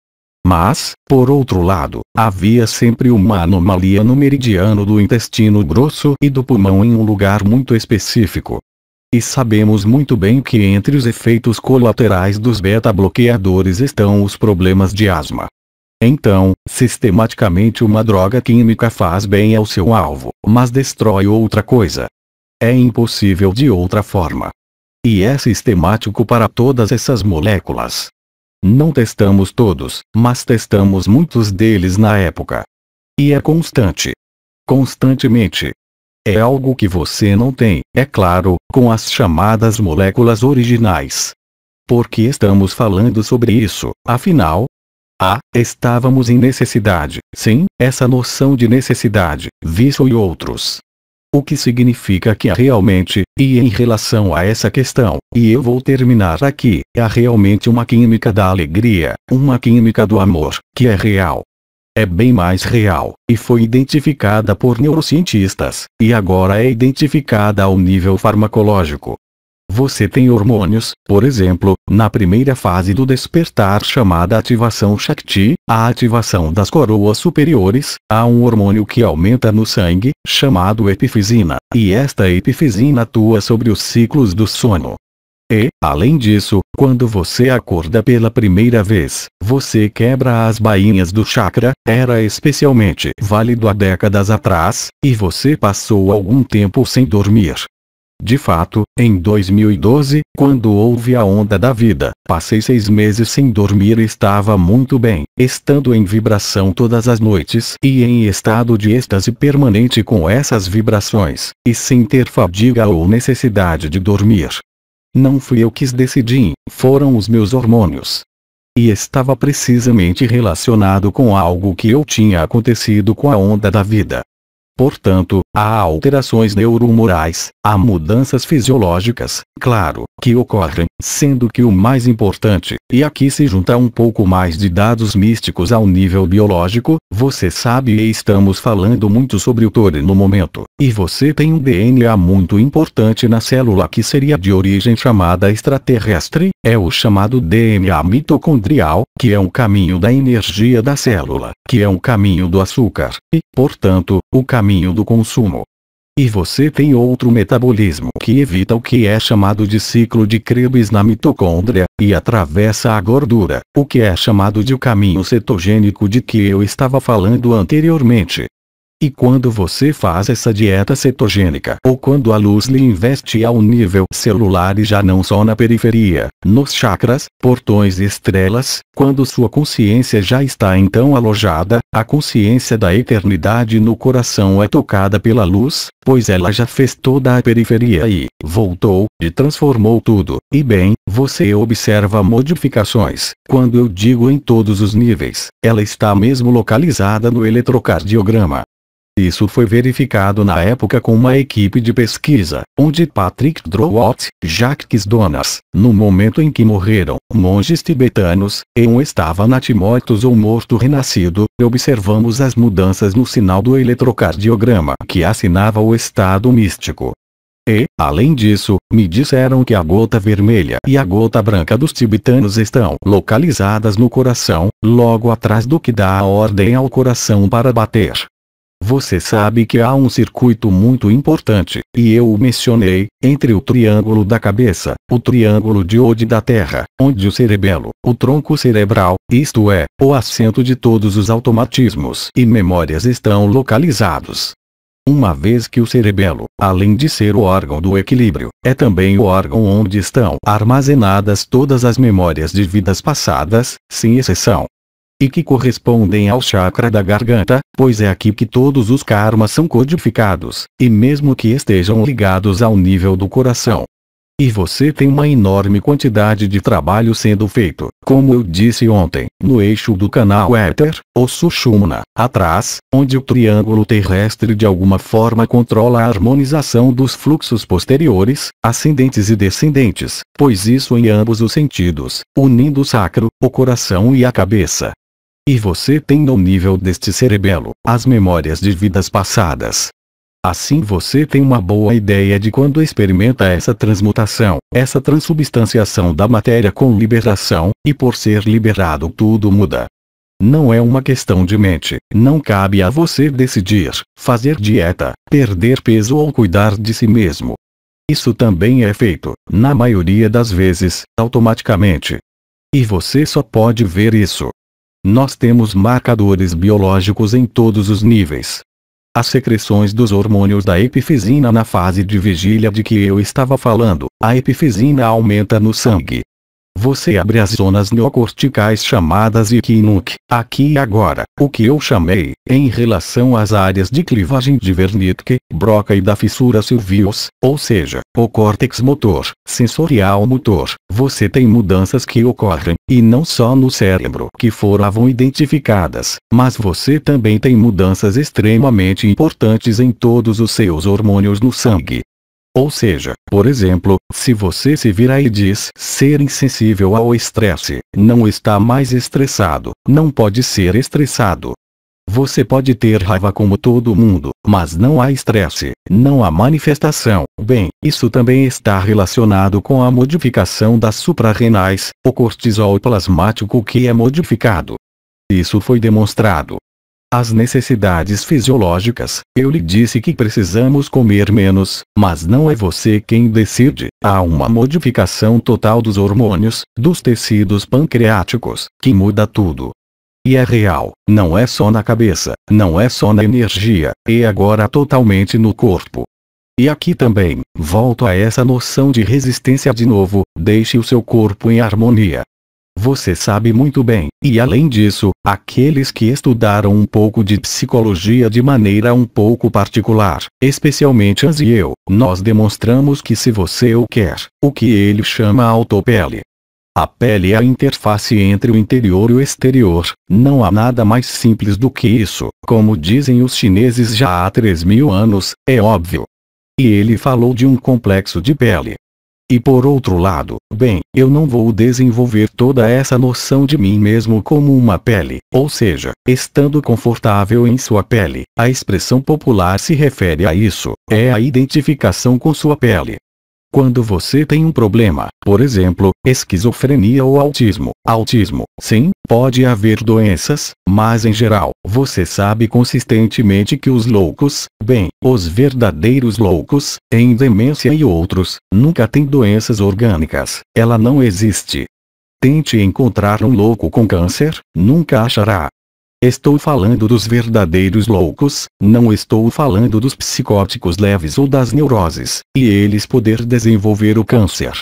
Mas, por outro lado, havia sempre uma anomalia no meridiano do intestino grosso e do pulmão em um lugar muito específico. E sabemos muito bem que entre os efeitos colaterais dos beta-bloqueadores estão os problemas de asma. Então, sistematicamente uma droga química faz bem ao seu alvo, mas destrói outra coisa. É impossível de outra forma. E é sistemático para todas essas moléculas. Não testamos todos, mas testamos muitos deles na época. E é constante. Constantemente. É algo que você não tem, é claro, com as chamadas moléculas originais. Por que estamos falando sobre isso, afinal? Estávamos em necessidade, sim, essa noção de necessidade, vício e outros. O que significa que há realmente, e em relação a essa questão, e eu vou terminar aqui, há realmente uma química da alegria, uma química do amor, que é real. É bem mais real, e foi identificada por neurocientistas, e agora é identificada ao nível farmacológico. Você tem hormônios, por exemplo, na primeira fase do despertar chamada ativação Shakti, a ativação das coroas superiores, há um hormônio que aumenta no sangue, chamado epifisina, e esta epifisina atua sobre os ciclos do sono. E, além disso, quando você acorda pela primeira vez, você quebra as bainhas do chakra, era especialmente válido há décadas atrás, e você passou algum tempo sem dormir. De fato, em 2012, quando houve a onda da vida, passei 6 meses sem dormir e estava muito bem, estando em vibração todas as noites e em estado de êxtase permanente com essas vibrações, e sem ter fadiga ou necessidade de dormir. Não fui eu que decidi, foram os meus hormônios. E estava precisamente relacionado com algo que eu tinha acontecido com a onda da vida. Portanto, há alterações neuromorais, há mudanças fisiológicas, claro, que ocorrem, sendo que o mais importante, e aqui se junta um pouco mais de dados místicos ao nível biológico, você sabe e estamos falando muito sobre o Tori no momento, e você tem um DNA muito importante na célula que seria de origem chamada extraterrestre, é o chamado DNA mitocondrial, que é um caminho da energia da célula, que é um caminho do açúcar, e, portanto, o caminho do consumo. E você tem outro metabolismo que evita o que é chamado de ciclo de Krebs na mitocôndria, e atravessa a gordura, o que é chamado de o caminho cetogênico de que eu estava falando anteriormente. E quando você faz essa dieta cetogênica, ou quando a luz lhe investe ao nível celular e já não só na periferia, nos chakras, portões e estrelas, quando sua consciência já está então alojada, a consciência da eternidade no coração é tocada pela luz, pois ela já fez toda a periferia e voltou, e transformou tudo, e bem, você observa modificações. Quando eu digo em todos os níveis, ela está mesmo localizada no eletrocardiograma. Isso foi verificado na época com uma equipe de pesquisa, onde Patrick Drowott, Jacques Donas, no momento em que morreram, monges tibetanos, e um estava natimortos ou morto renascido, observamos as mudanças no sinal do eletrocardiograma que assinava o estado místico. E, além disso, me disseram que a gota vermelha e a gota branca dos tibetanos estão localizadas no coração, logo atrás do que dá a ordem ao coração para bater. Você sabe que há um circuito muito importante, e eu o mencionei, entre o triângulo da cabeça, o triângulo de Ode da Terra, onde o cerebelo, o tronco cerebral, isto é, o assento de todos os automatismos e memórias estão localizados. Uma vez que o cerebelo, além de ser o órgão do equilíbrio, é também o órgão onde estão armazenadas todas as memórias de vidas passadas, sem exceção. E que correspondem ao chakra da garganta, pois é aqui que todos os karmas são codificados, e mesmo que estejam ligados ao nível do coração. E você tem uma enorme quantidade de trabalho sendo feito, como eu disse ontem, no eixo do canal éter, ou Sushumna, atrás, onde o triângulo terrestre de alguma forma controla a harmonização dos fluxos posteriores, ascendentes e descendentes, pois isso em ambos os sentidos, unindo o sacro, o coração e a cabeça. E você tem no nível deste cerebelo, as memórias de vidas passadas. Assim você tem uma boa ideia de quando experimenta essa transmutação, essa transubstanciação da matéria com liberação, e por ser liberado tudo muda. Não é uma questão de mente, não cabe a você decidir, fazer dieta, perder peso ou cuidar de si mesmo. Isso também é feito, na maioria das vezes, automaticamente. E você só pode ver isso. Nós temos marcadores biológicos em todos os níveis. As secreções dos hormônios da epifisina na fase de vigília de que eu estava falando, a epifisina aumenta no sangue. Você abre as zonas neocorticais chamadas Iquinunc, aqui e agora, o que eu chamei, em relação às áreas de clivagem de Wernicke, Broca e da fissura Sylvius, ou seja, o córtex motor, sensorial motor, você tem mudanças que ocorrem, e não só no cérebro que foram identificadas, mas você também tem mudanças extremamente importantes em todos os seus hormônios no sangue. Ou seja, por exemplo, se você se vira e diz ser insensível ao estresse, não está mais estressado, não pode ser estressado. Você pode ter raiva como todo mundo, mas não há estresse, não há manifestação. Bem, isso também está relacionado com a modificação das suprarrenais, o cortisol plasmático que é modificado. Isso foi demonstrado. As necessidades fisiológicas, eu lhe disse que precisamos comer menos, mas não é você quem decide, há uma modificação total dos hormônios, dos tecidos pancreáticos, que muda tudo. E é real, não é só na cabeça, não é só na energia, é agora totalmente no corpo. E aqui também, volto a essa noção de resistência de novo, deixe o seu corpo em harmonia. Você sabe muito bem, e além disso, aqueles que estudaram um pouco de psicologia de maneira um pouco particular, especialmente Hans e eu, nós demonstramos que se você o quer, o que ele chama autopele. A pele é a interface entre o interior e o exterior. Não há nada mais simples do que isso, como dizem os chineses já há 3.000 anos, é óbvio. E ele falou de um complexo de pele. E por outro lado, bem, eu não vou desenvolver toda essa noção de mim mesmo como uma pele, ou seja, estando confortável em sua pele. A expressão popular se refere a isso, é a identificação com sua pele. Quando você tem um problema, por exemplo, esquizofrenia ou autismo, sim, pode haver doenças, mas em geral, você sabe consistentemente que os loucos, bem, os verdadeiros loucos, em demência e outros, nunca têm doenças orgânicas, ela não existe. Tente encontrar um louco com câncer, nunca achará. Estou falando dos verdadeiros loucos, não estou falando dos psicóticos leves ou das neuroses, e eles poder desenvolver o câncer.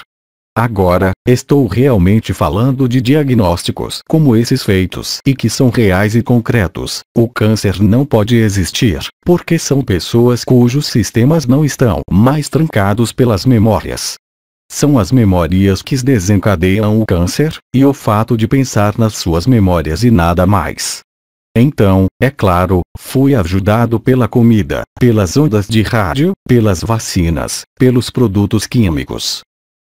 Agora, estou realmente falando de diagnósticos como esses feitos e que são reais e concretos. O câncer não pode existir, porque são pessoas cujos sistemas não estão mais trancados pelas memórias. São as memórias que desencadeiam o câncer, e o fato de pensar nas suas memórias e nada mais. Então, é claro, fui ajudado pela comida, pelas ondas de rádio, pelas vacinas, pelos produtos químicos.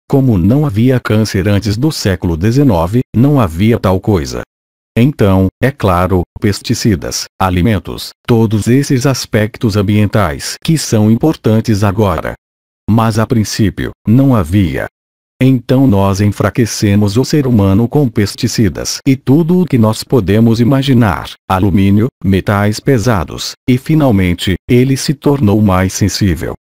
Como não havia câncer antes do século XIX, não havia tal coisa. Então, é claro, pesticidas, alimentos, todos esses aspectos ambientais que são importantes agora. Mas a princípio, não havia. Então nós enfraquecemos o ser humano com pesticidas e tudo o que nós podemos imaginar, alumínio, metais pesados, e finalmente, ele se tornou mais sensível.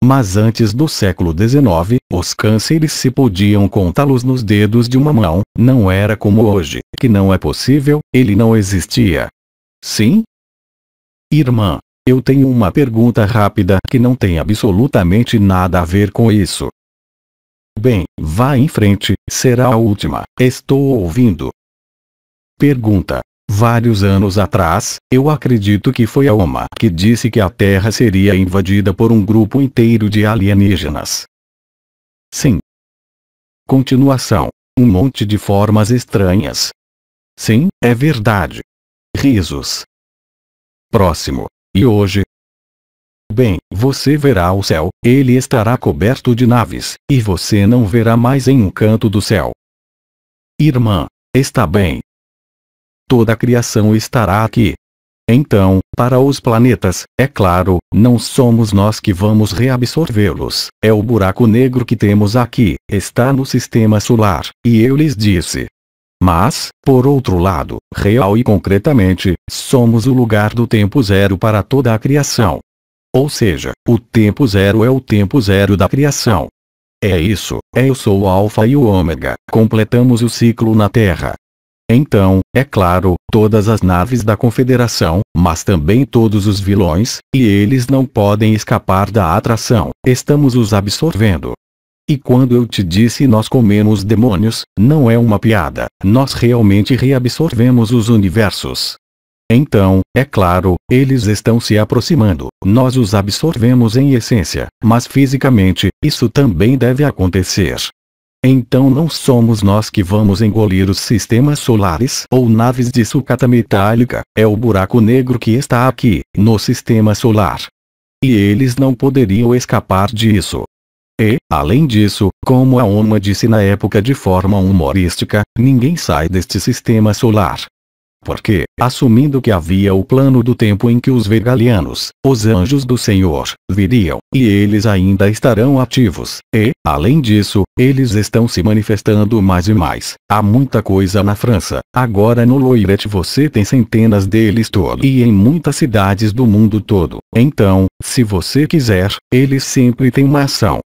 Mas antes do século XIX, os cânceres se podiam contá-los nos dedos de uma mão, não era como hoje, que não é possível, ele não existia. Sim? Irmã, eu tenho uma pergunta rápida que não tem absolutamente nada a ver com isso. Bem, vá em frente, será a última. Estou ouvindo. Pergunta. Vários anos atrás, eu acredito que foi a Oma que disse que a Terra seria invadida por um grupo inteiro de alienígenas. Sim. Continuação. Um monte de formas estranhas. Sim, é verdade. Risos. Próximo. E hoje? Bem, você verá o céu, ele estará coberto de naves, e você não verá mais em um canto do céu. Irmã, está bem. Toda a criação estará aqui. Então, para os planetas, é claro, não somos nós que vamos reabsorvê-los, é o buraco negro que temos aqui, está no sistema solar, e eu lhes disse. Mas, por outro lado, real e concretamente, somos o lugar do tempo zero para toda a criação. Ou seja, o tempo zero é o tempo zero da criação. É isso, eu sou o alfa e o ômega, completamos o ciclo na Terra. Então, é claro, todas as naves da Confederação, mas também todos os vilões, e eles não podem escapar da atração, estamos os absorvendo. E quando eu te disse nós comemos demônios, não é uma piada, nós realmente reabsorvemos os universos. Então, é claro, eles estão se aproximando, nós os absorvemos em essência, mas fisicamente, isso também deve acontecer. Então não somos nós que vamos engolir os sistemas solares ou naves de sucata metálica, é o buraco negro que está aqui, no sistema solar. E eles não poderiam escapar disso. E, além disso, como a Oma disse na época de forma humorística, ninguém sai deste sistema solar. Porque, assumindo que havia o plano do tempo em que os vegalianos, os anjos do Senhor, viriam, e eles ainda estarão ativos, e, além disso, eles estão se manifestando mais e mais. Há muita coisa na França, agora no Loiret você tem centenas deles todo e em muitas cidades do mundo todo. Então, se você quiser, eles sempre têm uma ação.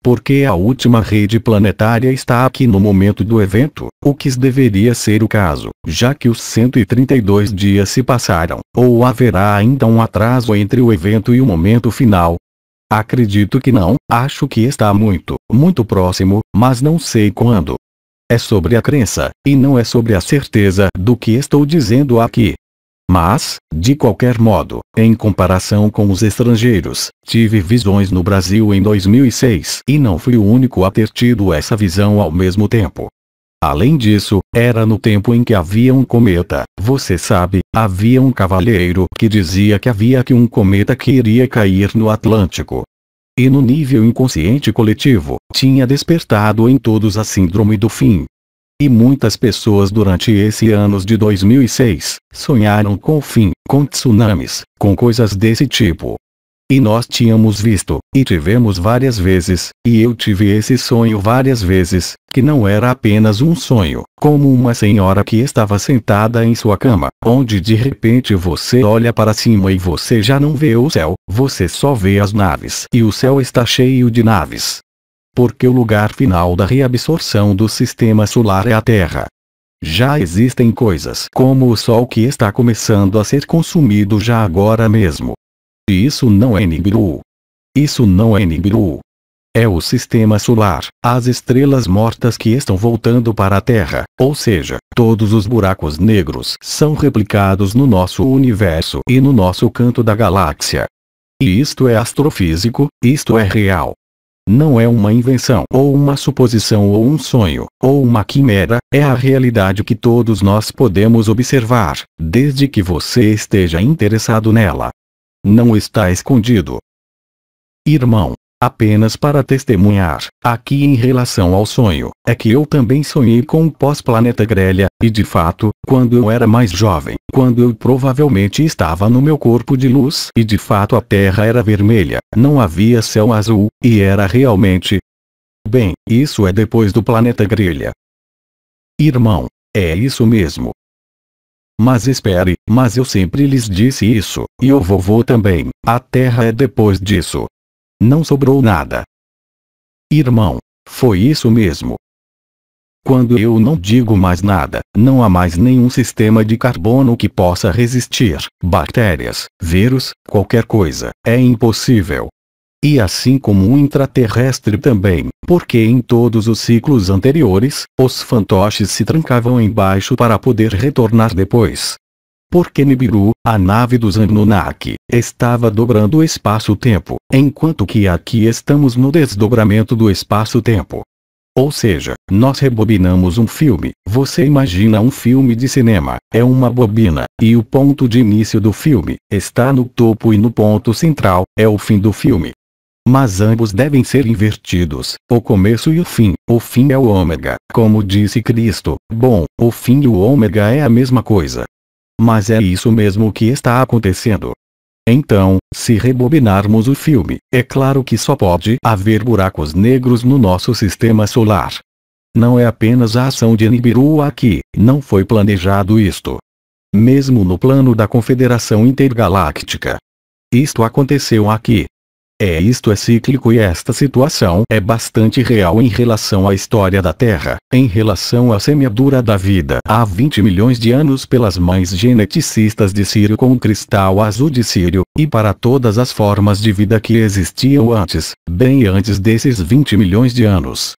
Porque a última rede planetária está aqui no momento do evento, o que deveria ser o caso, já que os 132 dias se passaram, ou haverá ainda um atraso entre o evento e o momento final? Acredito que não, acho que está muito, muito próximo, mas não sei quando. É sobre a crença, e não é sobre a certeza do que estou dizendo aqui. Mas, de qualquer modo, em comparação com os estrangeiros, tive visões no Brasil em 2006 e não fui o único a ter tido essa visão ao mesmo tempo. Além disso, era no tempo em que havia um cometa. Você sabe, havia um cavalheiro que dizia que havia um cometa que iria cair no Atlântico. E no nível inconsciente coletivo, tinha despertado em todos a síndrome do fim. E muitas pessoas durante esse ano de 2006, sonharam com o fim, com tsunamis, com coisas desse tipo. E nós tínhamos visto, e tivemos várias vezes, e eu tive esse sonho várias vezes, que não era apenas um sonho, como uma senhora que estava sentada em sua cama, onde de repente você olha para cima e você já não vê o céu, você só vê as naves. E o céu está cheio de naves. Porque o lugar final da reabsorção do sistema solar é a Terra. Já existem coisas como o Sol que está começando a ser consumido já agora mesmo. E isso não é Nibiru. Isso não é Nibiru. É o sistema solar, as estrelas mortas que estão voltando para a Terra, ou seja, todos os buracos negros são replicados no nosso universo e no nosso canto da galáxia. E isto é astrofísico, isto é real. Não é uma invenção ou uma suposição ou um sonho, ou uma quimera, é a realidade que todos nós podemos observar, desde que você esteja interessado nela. Não está escondido. Irmão, apenas para testemunhar, aqui em relação ao sonho, é que eu também sonhei com o pós-planeta Grelha, e de fato, quando eu era mais jovem, quando eu provavelmente estava no meu corpo de luz, e de fato a Terra era vermelha, não havia céu azul, e era realmente... Bem, isso é depois do planeta Grelha. Irmão, é isso mesmo. Mas espere, mas eu sempre lhes disse isso, e o vovô também, a Terra é depois disso. Não sobrou nada. Irmão, foi isso mesmo. Quando eu não digo mais nada, não há mais nenhum sistema de carbono que possa resistir, bactérias, vírus, qualquer coisa, é impossível. E assim como um intraterrestre também, porque em todos os ciclos anteriores, os fantoches se trancavam embaixo para poder retornar depois. Porque Nibiru, a nave dos Anunnaki, estava dobrando o espaço-tempo, enquanto que aqui estamos no desdobramento do espaço-tempo. Ou seja, nós rebobinamos um filme, você imagina um filme de cinema, é uma bobina, e o ponto de início do filme, está no topo e no ponto central, é o fim do filme. Mas ambos devem ser invertidos, o começo e o fim é o ômega, como disse Cristo, bom, o fim e o ômega é a mesma coisa. Mas é isso mesmo que está acontecendo. Então, se rebobinarmos o filme, é claro que só pode haver buracos negros no nosso sistema solar. Não é apenas a ação de Nibiru aqui, não foi planejado isto. Mesmo no plano da Confederação Intergaláctica. Isto aconteceu aqui. Isto é cíclico e esta situação é bastante real em relação à história da Terra, em relação à semeadura da vida há 20 milhões de anos pelas mães geneticistas de Sírio com o cristal azul de Sírio, e para todas as formas de vida que existiam antes, bem antes desses 20 milhões de anos.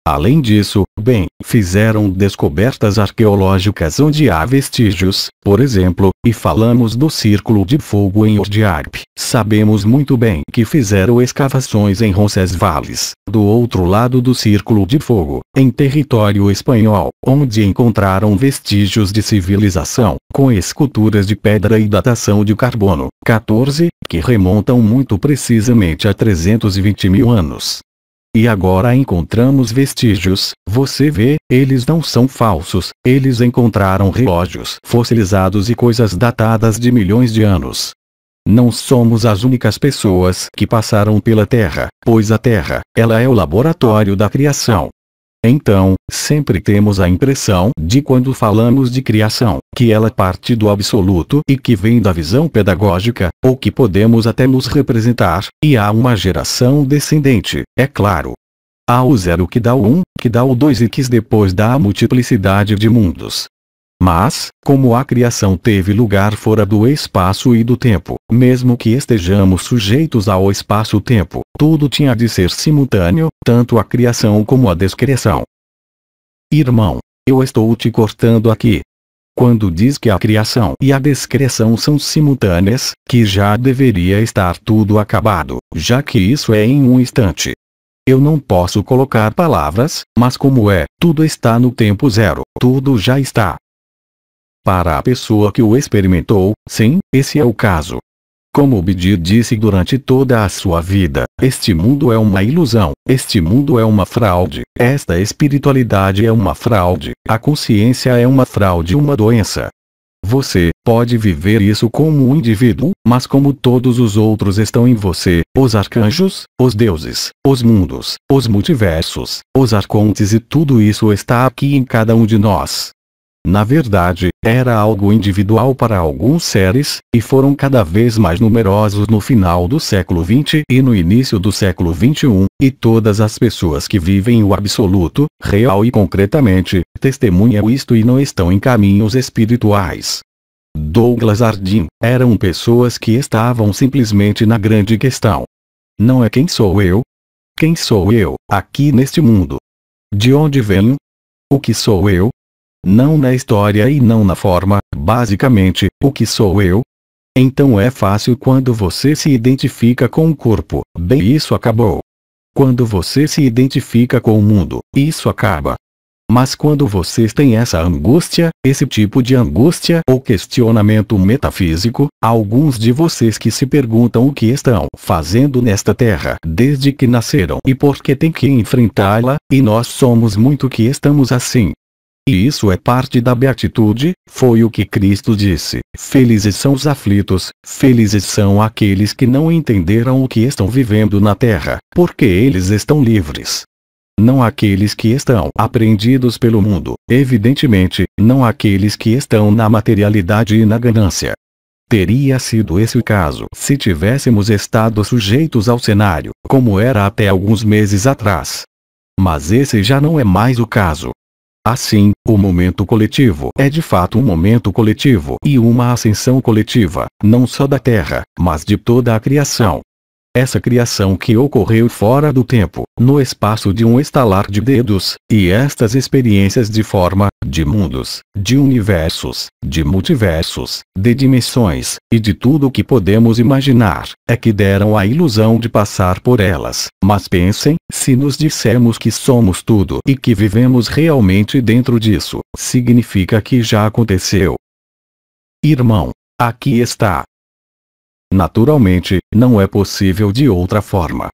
Além disso, bem, fizeram descobertas arqueológicas onde há vestígios, por exemplo, e falamos do Círculo de Fogo em Ordiarp. Sabemos muito bem que fizeram escavações em Roncesvalles, do outro lado do Círculo de Fogo, em território espanhol, onde encontraram vestígios de civilização, com esculturas de pedra e datação de carbono, 14, que remontam muito precisamente a 320 mil anos. E agora encontramos vestígios, você vê, eles não são falsos, eles encontraram relógios fossilizados e coisas datadas de milhões de anos. Não somos as únicas pessoas que passaram pela Terra, pois a Terra, ela é o laboratório da criação. Então, sempre temos a impressão de quando falamos de criação, que ela parte do absoluto e que vem da visão pedagógica, ou que podemos até nos representar, e há uma geração descendente, é claro. Há o zero que dá o 1, que dá o 2 e que depois dá a multiplicidade de mundos. Mas, como a criação teve lugar fora do espaço e do tempo, mesmo que estejamos sujeitos ao espaço-tempo, tudo tinha de ser simultâneo, tanto a criação como a descriação. Irmão, eu estou te cortando aqui. Quando diz que a criação e a descriação são simultâneas, que já deveria estar tudo acabado, já que isso é em um instante. Eu não posso colocar palavras, mas como é, tudo está no tempo zero, tudo já está. Para a pessoa que o experimentou, sim, esse é o caso. Como Bidi disse durante toda a sua vida, este mundo é uma ilusão, este mundo é uma fraude, esta espiritualidade é uma fraude, a consciência é uma fraude, uma doença. Você pode viver isso como um indivíduo, mas como todos os outros estão em você, os arcanjos, os deuses, os mundos, os multiversos, os arcontes e tudo isso está aqui em cada um de nós. Na verdade, era algo individual para alguns seres, e foram cada vez mais numerosos no final do século XX e no início do século XXI, e todas as pessoas que vivem o absoluto, real e concretamente, testemunham isto e não estão em caminhos espirituais. Douglas Harding, eram pessoas que estavam simplesmente na grande questão. Não é quem sou eu? Quem sou eu, aqui neste mundo? De onde venho? O que sou eu? Não na história e não na forma, basicamente, o que sou eu? Então é fácil quando você se identifica com o corpo, bem, isso acabou. Quando você se identifica com o mundo, isso acaba. Mas quando vocês têm essa angústia, esse tipo de angústia ou questionamento metafísico, alguns de vocês que se perguntam o que estão fazendo nesta terra desde que nasceram e por que tem que enfrentá-la, e nós somos muito que estamos assim. E isso é parte da beatitude, foi o que Cristo disse: felizes são os aflitos, felizes são aqueles que não entenderam o que estão vivendo na terra, porque eles estão livres. Não aqueles que estão apreendidos pelo mundo, evidentemente, não aqueles que estão na materialidade e na ganância. Teria sido esse o caso se tivéssemos estado sujeitos ao cenário, como era até alguns meses atrás. Mas esse já não é mais o caso. Assim, o momento coletivo é de fato um momento coletivo e uma ascensão coletiva, não só da Terra, mas de toda a criação. Essa criação que ocorreu fora do tempo, no espaço de um estalar de dedos, e estas experiências de forma, de mundos, de universos, de multiversos, de dimensões, e de tudo o que podemos imaginar, é que deram a ilusão de passar por elas. Mas pensem, se nos dissermos que somos tudo e que vivemos realmente dentro disso, significa que já aconteceu. Irmão, aqui está. Naturalmente, não é possível de outra forma.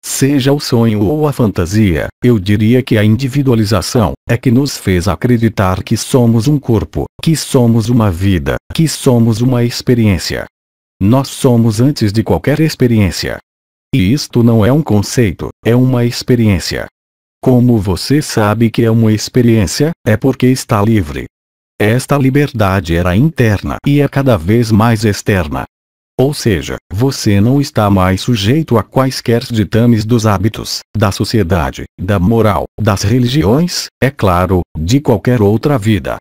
Seja o sonho ou a fantasia, eu diria que a individualização é que nos fez acreditar que somos um corpo, que somos uma vida, que somos uma experiência. Nós somos antes de qualquer experiência. E isto não é um conceito, é uma experiência. Como você sabe que é uma experiência, é porque está livre. Esta liberdade era interna e é cada vez mais externa. Ou seja, você não está mais sujeito a quaisquer ditames dos hábitos, da sociedade, da moral, das religiões, é claro, de qualquer outra vida.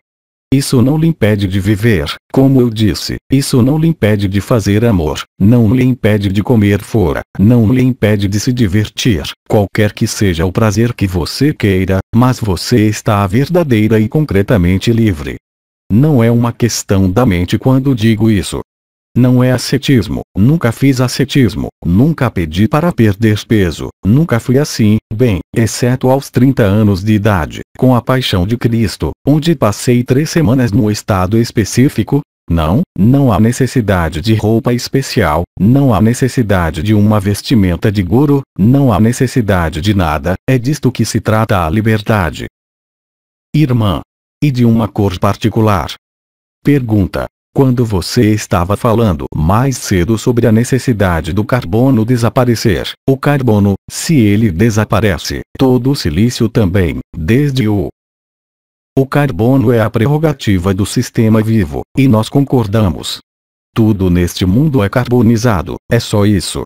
Isso não lhe impede de viver, como eu disse, isso não lhe impede de fazer amor, não lhe impede de comer fora, não lhe impede de se divertir, qualquer que seja o prazer que você queira, mas você está verdadeira e concretamente livre. Não é uma questão da mente quando digo isso. Não é ascetismo, nunca fiz ascetismo, nunca pedi para perder peso, nunca fui assim, bem, exceto aos 30 anos de idade, com a paixão de Cristo, onde passei 3 semanas num estado específico. Não há necessidade de roupa especial, não há necessidade de uma vestimenta de guru, não há necessidade de nada, é disto que se trata a liberdade. Irmã. E de uma cor particular. Pergunta. Quando você estava falando mais cedo sobre a necessidade do carbono desaparecer, o carbono, se ele desaparece, todo o silício também, desde o carbono é a prerrogativa do sistema vivo, e nós concordamos. Tudo neste mundo é carbonizado, é só isso.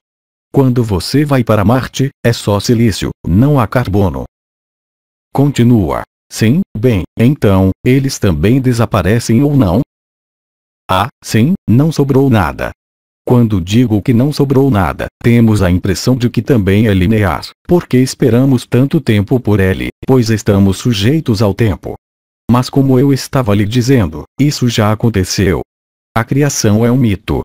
Quando você vai para Marte, é só silício, não há carbono. Continua. Sim, bem, então, eles também desaparecem ou não? Ah, sim, não sobrou nada. Quando digo que não sobrou nada, temos a impressão de que também é linear, porque esperamos tanto tempo por ele, pois estamos sujeitos ao tempo. Mas como eu estava lhe dizendo, isso já aconteceu. A criação é um mito.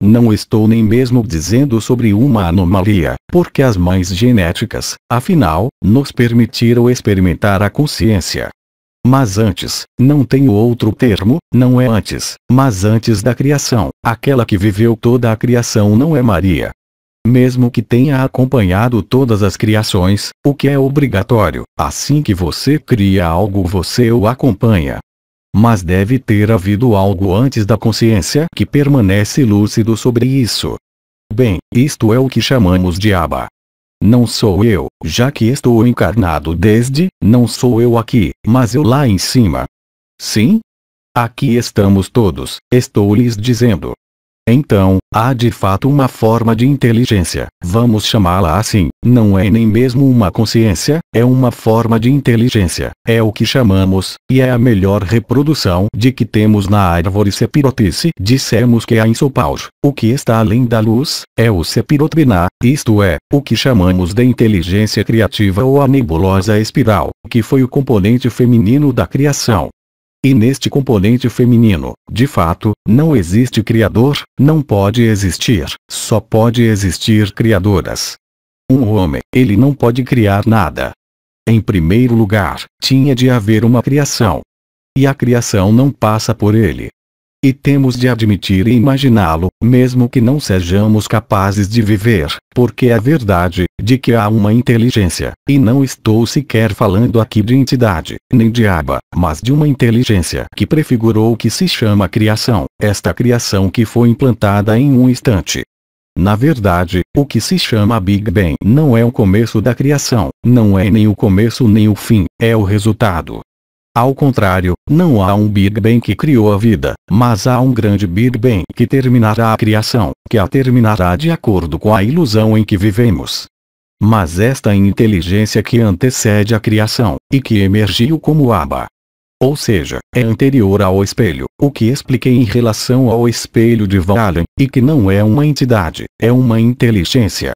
Não estou nem mesmo dizendo sobre uma anomalia, porque as mães genéticas, afinal, nos permitiram experimentar a consciência. Mas antes, não tenho outro termo, não é antes, mas antes da criação, aquela que viveu toda a criação não é Maria. Mesmo que tenha acompanhado todas as criações, o que é obrigatório, assim que você cria algo você o acompanha. Mas deve ter havido algo antes da consciência que permanece lúcido sobre isso. Bem, isto é o que chamamos de Abba. Não sou eu, já que estou encarnado desde, não sou eu aqui, mas eu lá em cima. Sim? Aqui estamos todos, estou lhes dizendo. Então, há de fato uma forma de inteligência, vamos chamá-la assim, não é nem mesmo uma consciência, é uma forma de inteligência, é o que chamamos, e é a melhor reprodução de que temos na árvore Sepirotice. Dissemos que a Insopaur, o que está além da luz, é o Sepirotbiná, isto é, o que chamamos de inteligência criativa ou a nebulosa espiral, que foi o componente feminino da criação. E neste componente feminino, de fato, não existe criador, não pode existir, só pode existir criadoras. Um homem, ele não pode criar nada. Em primeiro lugar, tinha de haver uma criação. E a criação não passa por ele. E temos de admitir e imaginá-lo, mesmo que não sejamos capazes de viver, porque é verdade, de que há uma inteligência, e não estou sequer falando aqui de entidade, nem de Abba, mas de uma inteligência que prefigurou o que se chama criação, esta criação que foi implantada em um instante. Na verdade, o que se chama Big Bang não é o começo da criação, não é nem o começo nem o fim, é o resultado. Ao contrário, não há um Big Bang que criou a vida, mas há um grande Big Bang que terminará a criação, que a terminará de acordo com a ilusão em que vivemos. Mas esta inteligência que antecede a criação, e que emergiu como Abba. Ou seja, é anterior ao espelho, o que expliquei em relação ao espelho de Van Allen, e que não é uma entidade, é uma inteligência.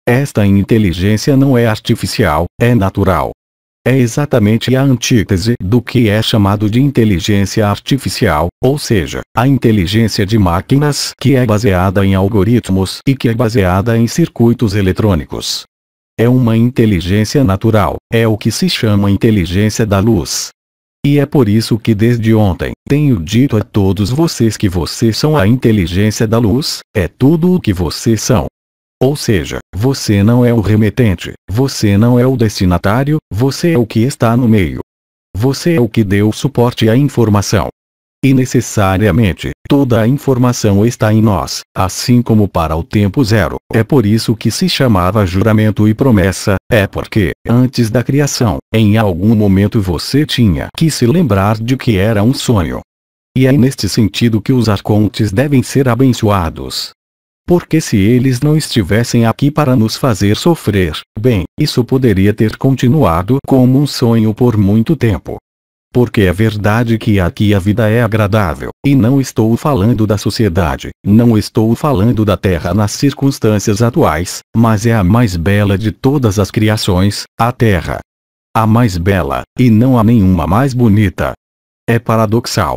Esta inteligência não é artificial, é natural. É exatamente a antítese do que é chamado de inteligência artificial, ou seja, a inteligência de máquinas que é baseada em algoritmos e que é baseada em circuitos eletrônicos. É uma inteligência natural, é o que se chama inteligência da luz. E é por isso que desde ontem, tenho dito a todos vocês que vocês são a inteligência da luz, é tudo o que vocês são. Ou seja, você não é o remetente, você não é o destinatário, você é o que está no meio. Você é o que deu suporte à informação. E necessariamente, toda a informação está em nós, assim como para o tempo zero. É por isso que se chamava juramento e promessa, é porque, antes da criação, em algum momento você tinha que se lembrar de que era um sonho. E é neste sentido que os arcontes devem ser abençoados. Porque se eles não estivessem aqui para nos fazer sofrer, bem, isso poderia ter continuado como um sonho por muito tempo. Porque é verdade que aqui a vida é agradável, e não estou falando da sociedade, não estou falando da Terra nas circunstâncias atuais, mas é a mais bela de todas as criações, a Terra. A mais bela, e não há nenhuma mais bonita. É paradoxal.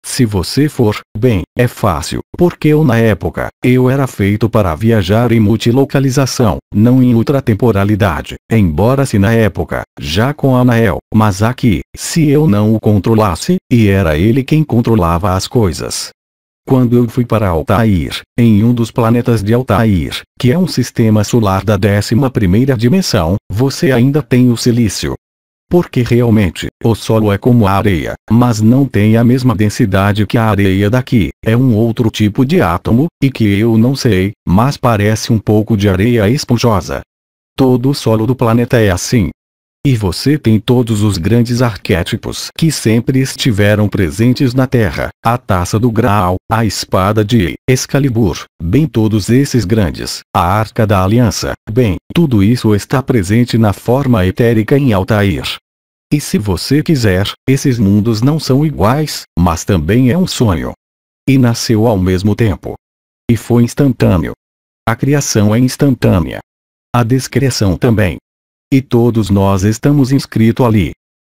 Se você for, bem, é fácil, porque eu na época, eu era feito para viajar em multilocalização, não em ultratemporalidade, embora se na época, já com Anael, mas aqui, se eu não o controlasse, e era ele quem controlava as coisas. Quando eu fui para Altair, em um dos planetas de Altair, que é um sistema solar da 11ª dimensão, você ainda tem o silício. Porque realmente, o solo é como a areia, mas não tem a mesma densidade que a areia daqui, é um outro tipo de átomo, e que eu não sei, mas parece um pouco de areia esponjosa. Todo o solo do planeta é assim. E você tem todos os grandes arquétipos que sempre estiveram presentes na Terra, a taça do Graal, a espada de Excalibur, bem todos esses grandes, a arca da aliança, bem, tudo isso está presente na forma etérica em Altair. E se você quiser, esses mundos não são iguais, mas também é um sonho. E nasceu ao mesmo tempo. E foi instantâneo. A criação é instantânea. A descriação também. E todos nós estamos inscritos ali.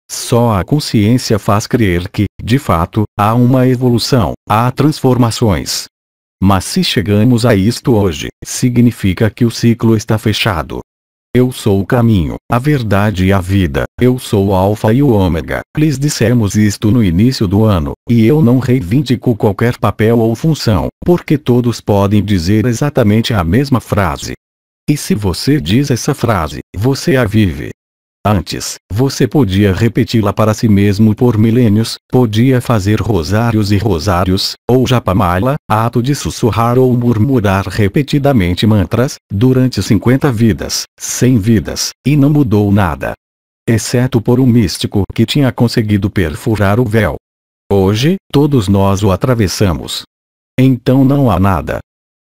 Só a consciência faz crer que, de fato, há uma evolução, há transformações. Mas se chegamos a isto hoje, significa que o ciclo está fechado. Eu sou o caminho, a verdade e a vida, eu sou o alfa e o ômega. Lhes dissemos isto no início do ano, e eu não reivindico qualquer papel ou função, porque todos podem dizer exatamente a mesma frase. E se você diz essa frase, você a vive. Antes, você podia repeti-la para si mesmo por milênios, podia fazer rosários e rosários, ou japamala, ato de sussurrar ou murmurar repetidamente mantras, durante 50 vidas, 100 vidas, e não mudou nada. Exceto por um místico que tinha conseguido perfurar o véu. Hoje, todos nós o atravessamos. Então não há nada.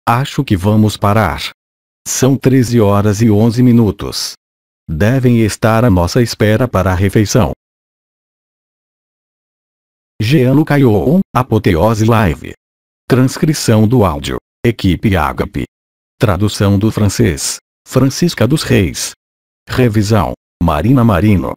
Acho que vamos parar. São 13 horas e 11 minutos. Devem estar à nossa espera para a refeição. Jean Caion, Apoteose Live. Transcrição do áudio. Equipe Ágape. Tradução do francês. Francisca dos Reis. Revisão. Marina Marino.